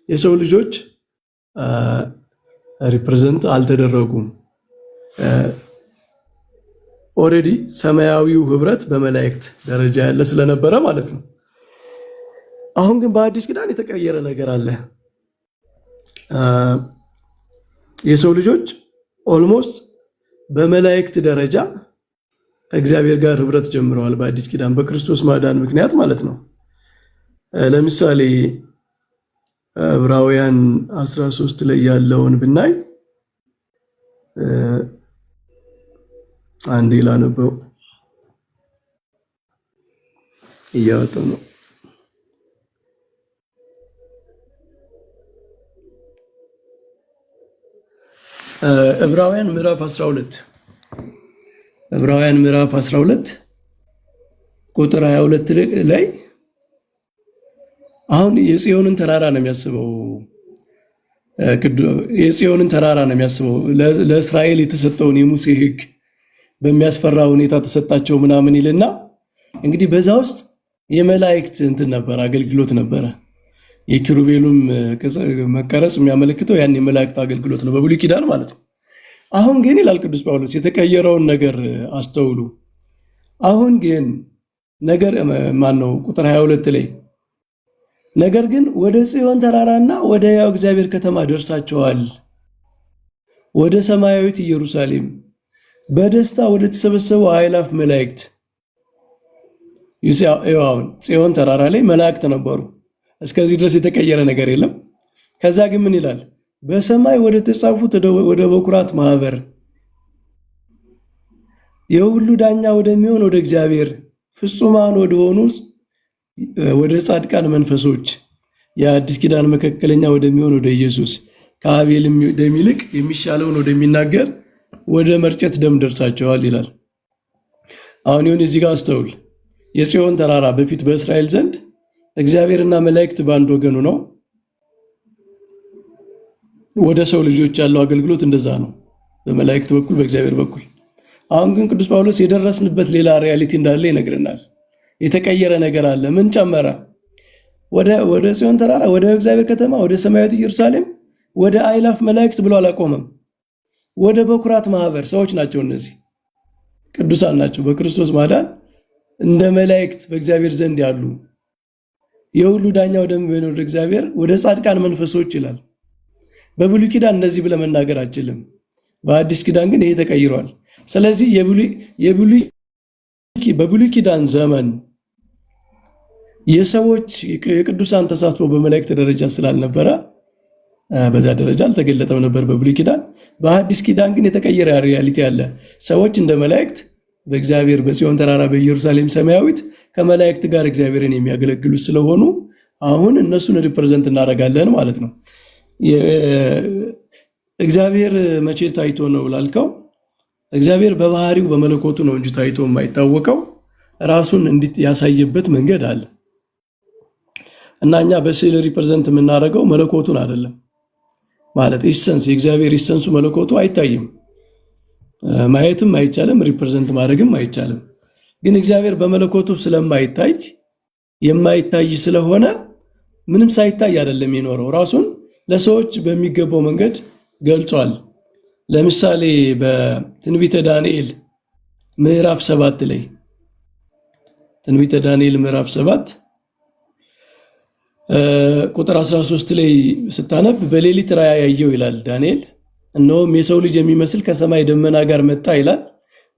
የሰው ልጆች ሪፕሬዘንት አልተደረጉም። ኦልሬዲ ሰማያዊው ህብረት በመላእክት ደረጃ ያለ ስለነበረ ማለት ነው። አሁን ግን በአዲስ ኪዳን የተቀየረ ነገር አለ። የሰው ልጆች ኦልሞስት በመላእክት ደረጃ ከእግዚአብሔር ጋር ህብረት ጀምረዋል በአዲስ ኪዳን በክርስቶስ ማዳን ምክንያት ማለት ነው። ለምሳሌ ዕብራውያን 13 ላይ ያለውን ብናይ አንዴ ላነበው እያወጣሁ ነው። ዕብራውያን ምዕራፍ 12 ቁጥር 22 ላይ አሁን የጽዮንን ተራራ ነው የሚያስበው። የጽዮንን ተራራ ነው የሚያስበው። ለእስራኤል የተሰጠውን የሙሴ ሕግ በሚያስፈራ ሁኔታ ተሰጣቸው ምናምን ይልና እንግዲህ በዛ ውስጥ የመላእክት እንትን ነበር፣ አገልግሎት ነበረ። የኪሩቤሉም መቀረጽ የሚያመለክተው ያን የመላእክት አገልግሎት ነው በብሉይ ኪዳን ማለት ነው። አሁን ግን ይላል ቅዱስ ጳውሎስ የተቀየረውን ነገር አስተውሉ። አሁን ግን ነገር ማነው ቁጥር 22 ላይ ነገር ግን ወደ ጽዮን ተራራና ወደ ሕያው እግዚአብሔር ከተማ ደርሳቸዋል፣ ወደ ሰማያዊት ኢየሩሳሌም በደስታ ወደ ተሰበሰቡ አእላፍ መላእክት። ይሁን ጽዮን ተራራ ላይ መላእክት ነበሩ። እስከዚህ ድረስ የተቀየረ ነገር የለም። ከዛ ግን ምን ይላል? በሰማይ ወደ ተጻፉት ወደ በኩራት ማህበር የሁሉ ዳኛ ወደሚሆን ወደ እግዚአብሔር ፍጹማን ወደሆኑ ወደ ጻድቃን መንፈሶች የአዲስ ኪዳን መካከለኛ ወደሚሆን ወደ ኢየሱስ ከአቤል ደም ይልቅ የሚሻለውን ወደሚናገር ወደ መርጨት ደም ደርሳቸዋል ይላል። አሁን ይሁን እዚህ ጋር አስተውል። የጽዮን ተራራ በፊት በእስራኤል ዘንድ እግዚአብሔርና መላእክት በአንድ ወገኑ ነው። ወደ ሰው ልጆች ያለው አገልግሎት እንደዛ ነው፣ በመላእክት በኩል በእግዚአብሔር በኩል። አሁን ግን ቅዱስ ጳውሎስ የደረስንበት ሌላ ሪያሊቲ እንዳለ ይነግረናል። የተቀየረ ነገር አለ። ምን ጨመረ? ወደ ጽዮን ተራራ፣ ወደ እግዚአብሔር ከተማ፣ ወደ ሰማያዊት ኢየሩሳሌም፣ ወደ አእላፍ መላእክት ብሎ አላቆመም። ወደ በኩራት ማህበር ሰዎች ናቸው። እነዚህ ቅዱሳን ናቸው። በክርስቶስ ማዳን እንደ መላእክት በእግዚአብሔር ዘንድ ያሉ የሁሉ ዳኛ ወደሚሆን ወደ እግዚአብሔር ወደ ጻድቃን መንፈሶች ይላል። በብሉይ ኪዳን እንደዚህ ብለህ መናገር አትችልም። በአዲስ ኪዳን ግን ይሄ ተቀይሯል። ስለዚህ በብሉይ ኪዳን ዘመን የሰዎች የቅዱሳን ተሳትፎ በመላእክት ደረጃ ስላልነበረ በዛ ደረጃ አልተገለጠም ነበር በብሉይ ኪዳን። በአዲስ ኪዳን ግን የተቀየረ ሪያሊቲ አለ። ሰዎች እንደ መላእክት በእግዚአብሔር በጽዮን ተራራ በኢየሩሳሌም ሰማያዊት ከመላእክት ጋር እግዚአብሔርን የሚያገለግሉ ስለሆኑ አሁን እነሱን ሪፕሬዘንት እናደርጋለን ማለት ነው። እግዚአብሔር መቼ ታይቶ ነው ላልከው፣ እግዚአብሔር በባህሪው በመለኮቱ ነው እንጂ ታይቶ የማይታወቀው ራሱን ያሳየበት መንገድ አለ እና እኛ በስዕል ሪፕሬዘንት የምናደርገው መለኮቱን አይደለም ማለት ኢሰንስ የእግዚአብሔር ኢሰንሱ መለኮቱ አይታይም፣ ማየትም አይቻልም፣ ሪፕሬዘንት ማድረግም አይቻልም። ግን እግዚአብሔር በመለኮቱ ስለማይታይ የማይታይ ስለሆነ ምንም ሳይታይ አይደለም የኖረው፣ ራሱን ለሰዎች በሚገባው መንገድ ገልጿል። ለምሳሌ በትንቢተ ዳንኤል ምዕራፍ 7 ላይ ትንቢተ ዳንኤል ምዕራፍ 7 ቁጥር 13 ላይ ስታነብ በሌሊት ራእይ ያየው ይላል ዳንኤል። እነሆም የሰው ልጅ የሚመስል ከሰማይ ደመና ጋር መጣ ይላል።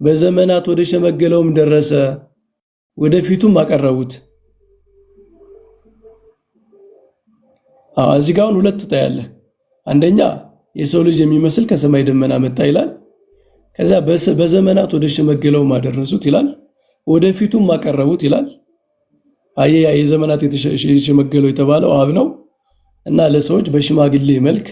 በዘመናት ወደ ሸመገለውም ደረሰ፣ ወደፊቱም አቀረቡት። እዚህ ጋር ሁለት ታያለህ። አንደኛ የሰው ልጅ የሚመስል ከሰማይ ደመና መጣ ይላል። ከዛ በዘመናት ወደ ሸመገለውም አደረሱት ይላል። ወደፊቱም አቀረቡት ይላል። አየያ የዘመናት የተሸመገለው የተባለው አብ ነው እና ለሰዎች በሽማግሌ መልክ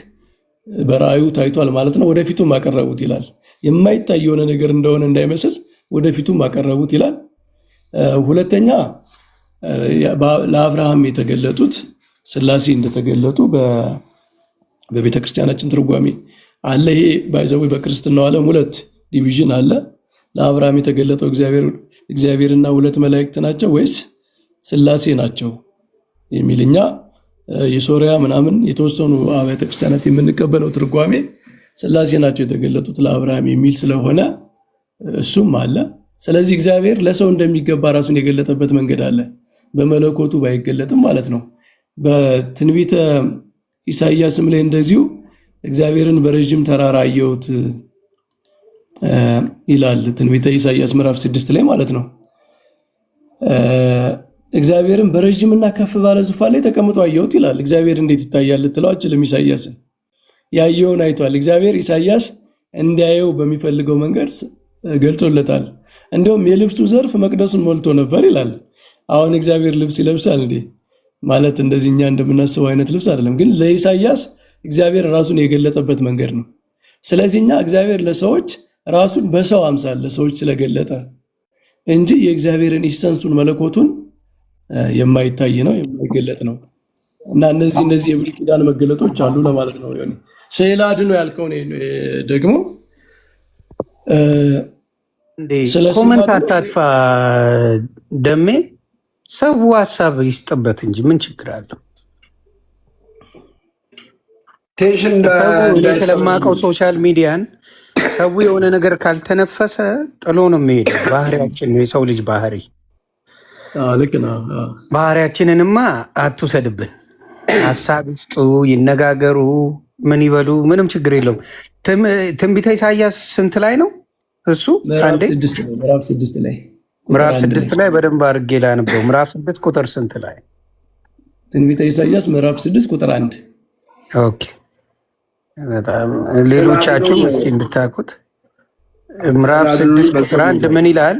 በራእዩ ታይቷል ማለት ነው። ወደፊቱም አቀረቡት ይላል። የማይታይ የሆነ ነገር እንደሆነ እንዳይመስል ወደፊቱም አቀረቡት ይላል። ሁለተኛ ለአብርሃም የተገለጡት ሥላሴ እንደተገለጡ በቤተክርስቲያናችን ትርጓሜ አለ። ይሄ ባይዘው በክርስትናው ዓለም ሁለት ዲቪዥን አለ። ለአብርሃም የተገለጠው እግዚአብሔርና ሁለት መላእክት ናቸው ወይስ ሥላሴ ናቸው የሚልኛ የሶሪያ ምናምን የተወሰኑ አብያተ ክርስቲያናት የምንቀበለው ትርጓሜ ሥላሴ ናቸው የተገለጡት ለአብርሃም የሚል ስለሆነ እሱም አለ። ስለዚህ እግዚአብሔር ለሰው እንደሚገባ ራሱን የገለጠበት መንገድ አለ፣ በመለኮቱ ባይገለጥም ማለት ነው። በትንቢተ ኢሳይያስም ላይ እንደዚሁ እግዚአብሔርን በረጅም ተራራ አየሁት ይላል። ትንቢተ ኢሳይያስ ምዕራፍ 6 ላይ ማለት ነው። እግዚአብሔርን በረጅምና ከፍ ባለ ዙፋን ላይ ተቀምጦ አየሁት ይላል። እግዚአብሔር እንዴት ይታያል ልትለው አችልም። ኢሳይያስን ያየውን አይቷል። እግዚአብሔር ኢሳይያስ እንዲያየው በሚፈልገው መንገድ ገልጾለታል። እንደውም የልብሱ ዘርፍ መቅደሱን ሞልቶ ነበር ይላል። አሁን እግዚአብሔር ልብስ ይለብሳል እንዴ? ማለት እንደዚህ እኛ እንደምናስበው አይነት ልብስ አይደለም። ግን ለኢሳይያስ እግዚአብሔር ራሱን የገለጠበት መንገድ ነው። ስለዚህ እኛ እግዚአብሔር ለሰዎች ራሱን በሰው አምሳል ለሰዎች ስለገለጠ እንጂ የእግዚአብሔርን ኢሰንሱን መለኮቱን የማይታይ ነው፣ የማይገለጥ ነው። እና እነዚህ የብሉይ ኪዳን መገለጦች አሉ ለማለት ነው። ሆነ ስዕለ አድኖ ያልከው ደግሞ ኮመንት አታጥፋ ደሜ፣ ሰው ሀሳብ ይስጥበት እንጂ ምን ችግር አለው? ቴንሽን ስለማውቀው ሶሻል ሚዲያን ሰው የሆነ ነገር ካልተነፈሰ ጥሎ ነው የሚሄደው። ባህሪያችን ነው፣ የሰው ልጅ ባህሪ። ልክ ነው። ባህሪያችንንማ አትውሰድብን። ሀሳብ ይስጡ፣ ይነጋገሩ፣ ምን ይበሉ፣ ምንም ችግር የለውም። ትንቢተ ኢሳይያስ ስንት ላይ ነው እሱ? ምዕራፍ 6 ላይ ምዕራፍ 6 ላይ በደንብ አድርጌ ላንበው። ምዕራፍ 6 ቁጥር ስንት ላይ? ትንቢተ ኢሳይያስ ምዕራፍ 6 ቁጥር 1። ኦኬ፣ በጣም ሌሎቻችሁ እንድታውቁት ምዕራፍ 6 ቁጥር 1 ምን ይላል?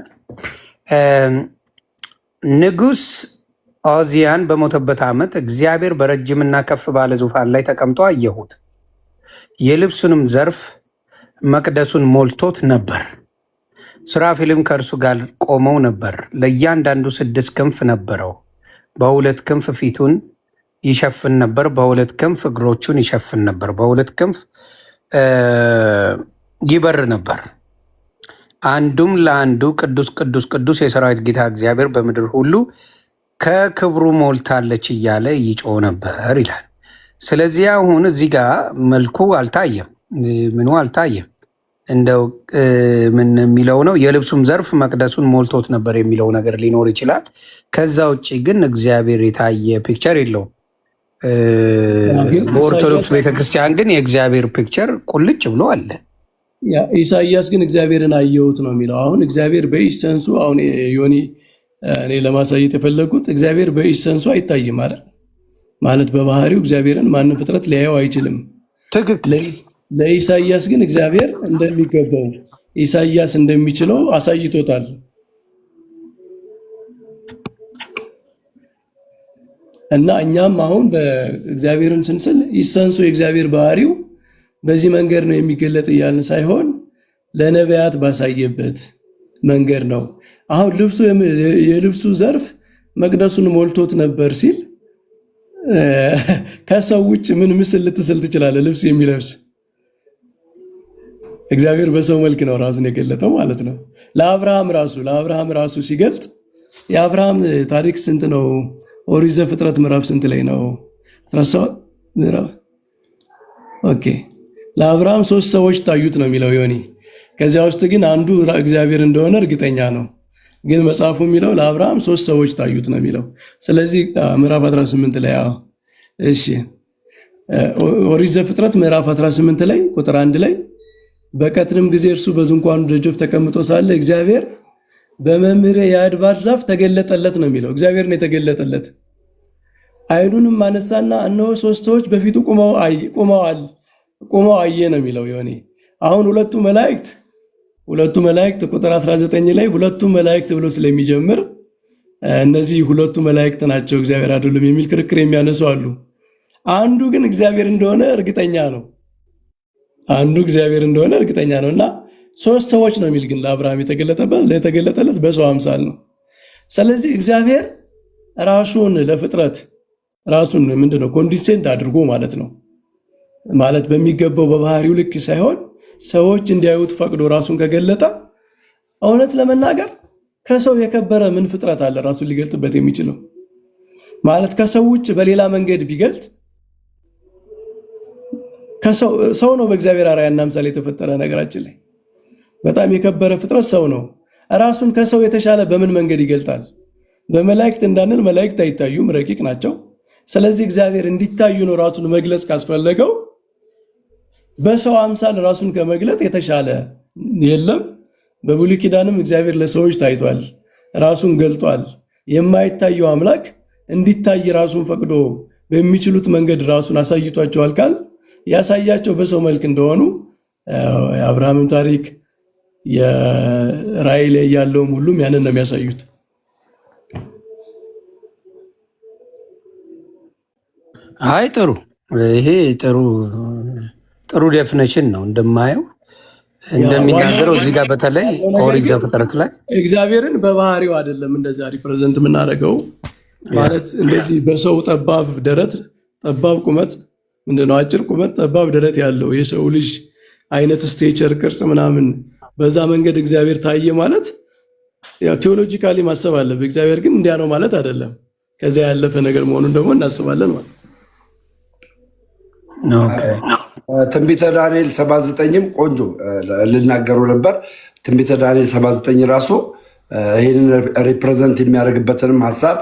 ንጉሥ ዖዝያን በሞተበት ዓመት እግዚአብሔር በረጅምና ከፍ ባለ ዙፋን ላይ ተቀምጦ አየሁት። የልብሱንም ዘርፍ መቅደሱን ሞልቶት ነበር። ሱራፌልም ከእርሱ ጋር ቆመው ነበር። ለእያንዳንዱ 6 ክንፍ ነበረው። በሁለት ክንፍ ፊቱን ይሸፍን ነበር፣ በሁለት ክንፍ እግሮቹን ይሸፍን ነበር፣ በሁለት ክንፍ ይበር ነበር። አንዱም ለአንዱ ቅዱስ ቅዱስ ቅዱስ የሰራዊት ጌታ እግዚአብሔር በምድር ሁሉ ከክብሩ ሞልታለች እያለ ይጮህ ነበር ይላል። ስለዚህ አሁን እዚህ ጋር መልኩ አልታየም፣ ምኑ አልታየም። እንደው ምን የሚለው ነው? የልብሱም ዘርፍ መቅደሱን ሞልቶት ነበር የሚለው ነገር ሊኖር ይችላል። ከዛ ውጭ ግን እግዚአብሔር የታየ ፒክቸር የለውም። በኦርቶዶክስ ቤተክርስቲያን ግን የእግዚአብሔር ፒክቸር ቁልጭ ብሎ አለ። ኢሳይያስ ግን እግዚአብሔርን አየሁት ነው የሚለው። አሁን እግዚአብሔር በኢሰንሱ አሁን ዮኒ እኔ ለማሳየት የፈለጉት እግዚአብሔር በኢሰንሱ አይታይም ማለት በባህሪው እግዚአብሔርን ማንም ፍጥረት ሊያየው አይችልም። ለኢሳይያስ ግን እግዚአብሔር እንደሚገባው ኢሳይያስ እንደሚችለው አሳይቶታል። እና እኛም አሁን በእግዚአብሔርን ስንስል ኢሰንሱ የእግዚአብሔር ባህሪው በዚህ መንገድ ነው የሚገለጥ እያልን ሳይሆን ለነቢያት ባሳየበት መንገድ ነው። አሁን የልብሱ ዘርፍ መቅደሱን ሞልቶት ነበር ሲል ከሰው ውጭ ምን ምስል ልትስል ትችላለህ? ልብስ የሚለብስ እግዚአብሔር በሰው መልክ ነው ራሱን የገለጠው ማለት ነው። ለአብርሃም ራሱ ሲገልጥ የአብርሃም ታሪክ ስንት ነው? ኦሪት ዘፍጥረት ምዕራፍ ስንት ላይ ነው? 17 ምዕራፍ። ኦኬ፣ ለአብርሃም 3 ሰዎች ታዩት ነው የሚለው ዮኒ። ከዚያ ውስጥ ግን አንዱ እግዚአብሔር እንደሆነ እርግጠኛ ነው። ግን መጽሐፉ የሚለው ለአብርሃም 3 ሰዎች ታዩት ነው የሚለው። ስለዚህ ምዕራፍ 18 ላይ እሺ፣ ኦሪት ዘፍጥረት ምዕራፍ 18 ላይ ቁጥር 1 ላይ በቀትርም ጊዜ እርሱ በድንኳኑ ደጆፍ ተቀምጦ ሳለ እግዚአብሔር በመምሬ የአድባር ዛፍ ተገለጠለት ነው የሚለው። እግዚአብሔር ነው የተገለጠለት። ዓይኑንም አነሳና እነሆ 3 ሰዎች በፊቱ ቆመው አየ ነው የሚለው ዮኒ። አሁን ሁለቱ መላእክት ቁጥር 19 ላይ ሁለቱ መላእክት ብሎ ስለሚጀምር እነዚህ ሁለቱ መላእክት ናቸው እግዚአብሔር አይደሉም የሚል ክርክር የሚያነሱ አሉ። አንዱ ግን እግዚአብሔር እንደሆነ እርግጠኛ ነው። አንዱ እግዚአብሔር እንደሆነ እርግጠኛ ነው። እና 3 ሰዎች ነው የሚል ግን ለአብርሃም የተገለጠለት በሰው አምሳል ነው። ስለዚህ እግዚአብሔር ራሱን ለፍጥረት ራሱን ምንድነው ኮንዲሴንድ አድርጎ ማለት ነው ማለት በሚገባው በባህሪው ልክ ሳይሆን ሰዎች እንዲያዩት ፈቅዶ ራሱን ከገለጠ እውነት ለመናገር ከሰው የከበረ ምን ፍጥረት አለ ራሱን ሊገልጥበት የሚችለው? ማለት ከሰው ውጭ በሌላ መንገድ ቢገልጥ ሰው ነው በእግዚአብሔር አርአያና ምሳሌ የተፈጠረ ነገራችን ላይ በጣም የከበረ ፍጥረት ሰው ነው። ራሱን ከሰው የተሻለ በምን መንገድ ይገልጣል? በመላእክት እንዳንል መላእክት አይታዩም፣ ረቂቅ ናቸው። ስለዚህ እግዚአብሔር እንዲታዩ ነው ራሱን መግለጽ ካስፈለገው በሰው አምሳል ራሱን ከመግለጥ የተሻለ የለም። በብሉይ ኪዳንም እግዚአብሔር ለሰዎች ታይቷል፣ ራሱን ገልጧል። የማይታየው አምላክ እንዲታይ ራሱን ፈቅዶ በሚችሉት መንገድ ራሱን አሳይቷቸዋል። ካል ያሳያቸው በሰው መልክ እንደሆኑ የአብርሃምን ታሪክ የራእይ ላይ ያለውም ሁሉም ያንን ነው የሚያሳዩት። አይ ጥሩ፣ ይሄ ጥሩ ዴፊኒሽን ነው እንደማየው እንደሚናገረው እዚህ ጋር በተለይ ኦሪት ዘፍጥረት ላይ እግዚአብሔርን በባህሪው አይደለም እንደዛ ሪፕሬዘንት የምናደርገው ማለት እንደዚህ በሰው ጠባብ ደረት ጠባብ ቁመት ምንድነው አጭር ቁመት ጠባብ ደረት ያለው የሰው ልጅ አይነት ስቴቸር ቅርጽ ምናምን በዛ መንገድ እግዚአብሔር ታየ ማለት ያው ቴዎሎጂካሊ ማሰብ አለበት። እግዚአብሔር ግን እንዲያ ነው ማለት አይደለም። ከዚያ ያለፈ ነገር መሆኑን ደግሞ እናስባለን ማለት ኦኬ። ትንቢተ ዳንኤል 79ም ቆንጆ ልናገሩ ነበር። ትንቢተ ዳንኤል 79 ራሱ ይህንን ሪፕሬዘንት የሚያደርግበትንም ሀሳብ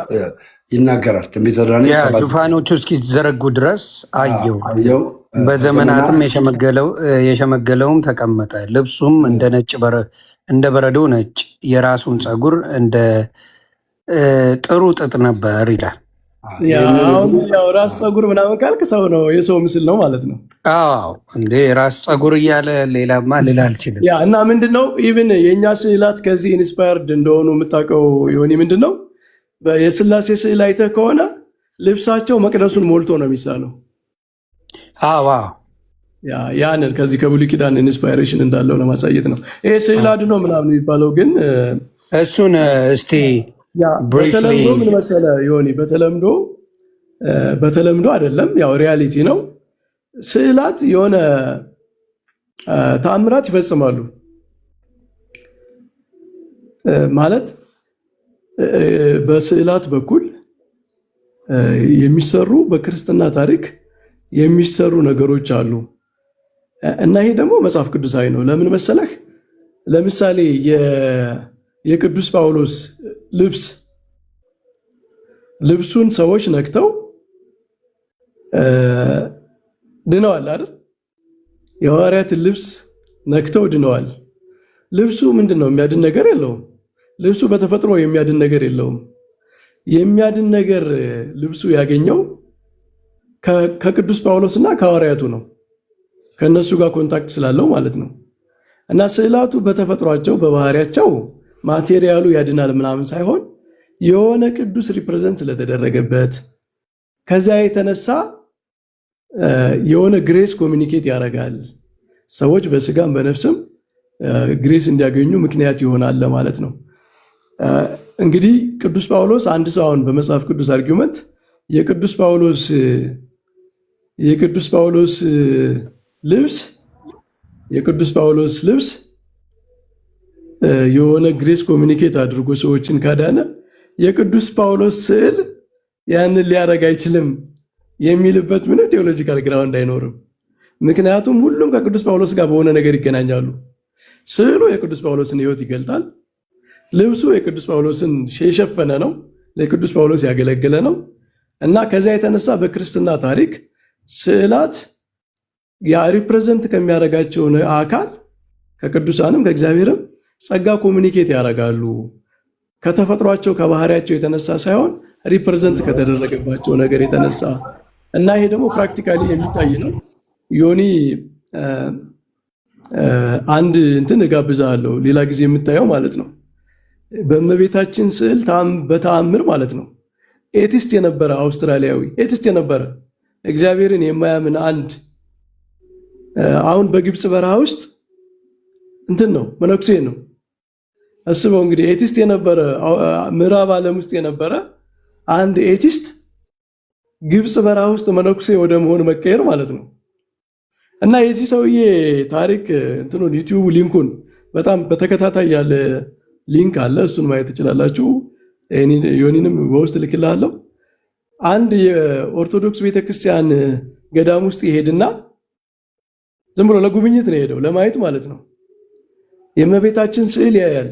ይናገራል። ትንቢተ ዳንኤል ዙፋኖቹ እስኪዘረጉ ድረስ አየው፣ በዘመናትም የሸመገለውም ተቀመጠ፣ ልብሱም እንደ በረዶ ነጭ፣ የራሱን ፀጉር እንደ ጥሩ ጥጥ ነበር ይላል። ያው ራስ ፀጉር ምናምን ካልክ ሰው ነው የሰው ምስል ነው ማለት ነው። አዎ እንዴ ራስ ፀጉር እያለ ሌላማ ልል አልችልም። ያ እና ምንድነው ኢቭን የእኛ ስዕላት ከዚህ ኢንስፓየርድ እንደሆኑ የምታውቀው ይሆን ምንድነው የስላሴ ስዕል አይተህ ከሆነ ልብሳቸው መቅደሱን ሞልቶ ነው የሚሳለው። አዎ ያንን ከዚህ ከብሉይ ኪዳን ኢንስፓይሬሽን እንዳለው ለማሳየት ነው። ይሄ ስዕል አድኖ ምናምን የሚባለው ግን እሱን እስቲ በተለምዶ ምን መሰለህ ዮኒ፣ በተለምዶ አይደለም ያው ሪያሊቲ ነው። ስዕላት የሆነ ተአምራት ይፈጽማሉ ማለት በስዕላት በኩል የሚሰሩ በክርስትና ታሪክ የሚሰሩ ነገሮች አሉ እና ይሄ ደግሞ መጽሐፍ ቅዱሳዊ ነው። ለምን መሰለህ? ለምሳሌ የቅዱስ ጳውሎስ ልብሱን ሰዎች ነክተው ድነዋል አይደል? የሐዋርያትን ልብስ ነክተው ድነዋል። ልብሱ ምንድነው? የሚያድን ነገር የለውም። ልብሱ በተፈጥሮ የሚያድን ነገር የለውም። የሚያድን ነገር ልብሱ ያገኘው ከቅዱስ ጳውሎስና ከሐዋርያቱ ነው። ከነሱ ጋር ኮንታክት ስላለው ማለት ነው። እና ስዕላቱ በተፈጥሯቸው በባህሪያቸው ማቴሪያሉ ያድናል ምናምን ሳይሆን የሆነ ቅዱስ ሪፕሬዘንት ስለተደረገበት ከዚያ የተነሳ የሆነ ግሬስ ኮሚኒኬት ያደርጋል። ሰዎች በስጋም በነፍስም ግሬስ እንዲያገኙ ምክንያት ይሆናል ለማለት ነው። እንግዲህ ቅዱስ ጳውሎስ አንድ ሰው አሁን በመጽሐፍ ቅዱስ አርጊውመንት የቅዱስ ጳውሎስ ልብስ የሆነ ግሬስ ኮሚኒኬት አድርጎ ሰዎችን ካዳነ የቅዱስ ጳውሎስ ስዕል ያንን ሊያደርግ አይችልም የሚልበት ምንም ቴዎሎጂካል ግራውንድ አይኖርም። ምክንያቱም ሁሉም ከቅዱስ ጳውሎስ ጋር በሆነ ነገር ይገናኛሉ። ስዕሉ የቅዱስ ጳውሎስን ሕይወት ይገልጣል። ልብሱ የቅዱስ ጳውሎስን የሸፈነ ነው፣ ለቅዱስ ጳውሎስ ያገለገለ ነው እና ከዚያ የተነሳ በክርስትና ታሪክ ስዕላት ያ ሪፕሬዘንት ከሚያደርጋቸው አካል ከቅዱሳንም ከእግዚአብሔርም ጸጋ ኮሚኒኬት ያደርጋሉ። ከተፈጥሯቸው ከባህሪያቸው የተነሳ ሳይሆን ሪፕሬዘንት ከተደረገባቸው ነገር የተነሳ እና ይሄ ደግሞ ፕራክቲካሊ የሚታይ ነው። ዮኒ አንድ እንትን እጋብዛለሁ ሌላ ጊዜ የምታየው ማለት ነው። በእመቤታችን ስዕል በተአምር ማለት ነው ኤቲስት የነበረ አውስትራሊያዊ ኤቲስት የነበረ እግዚአብሔርን የማያምን አንድ አሁን በግብፅ በረሃ ውስጥ እንትን ነው መነኩሴ ነው። አስበው እንግዲህ ኤቲስት የነበረ ምዕራብ ዓለም ውስጥ የነበረ አንድ ኤቲስት ግብፅ በረሃ ውስጥ መነኩሴ ወደ መሆን መቀየር ማለት ነው። እና የዚህ ሰውዬ ታሪክ እንትኑን ዩቲዩብ ሊንኩን በጣም በተከታታይ ያለ ሊንክ አለ፣ እሱን ማየት ትችላላችሁ። ዮኒንም በውስጥ ልክልሃለሁ። አንድ የኦርቶዶክስ ቤተክርስቲያን ገዳም ውስጥ ይሄድና ዝም ብሎ ለጉብኝት ነው የሄደው፣ ለማየት ማለት ነው። የእመቤታችን ስዕል ያያል።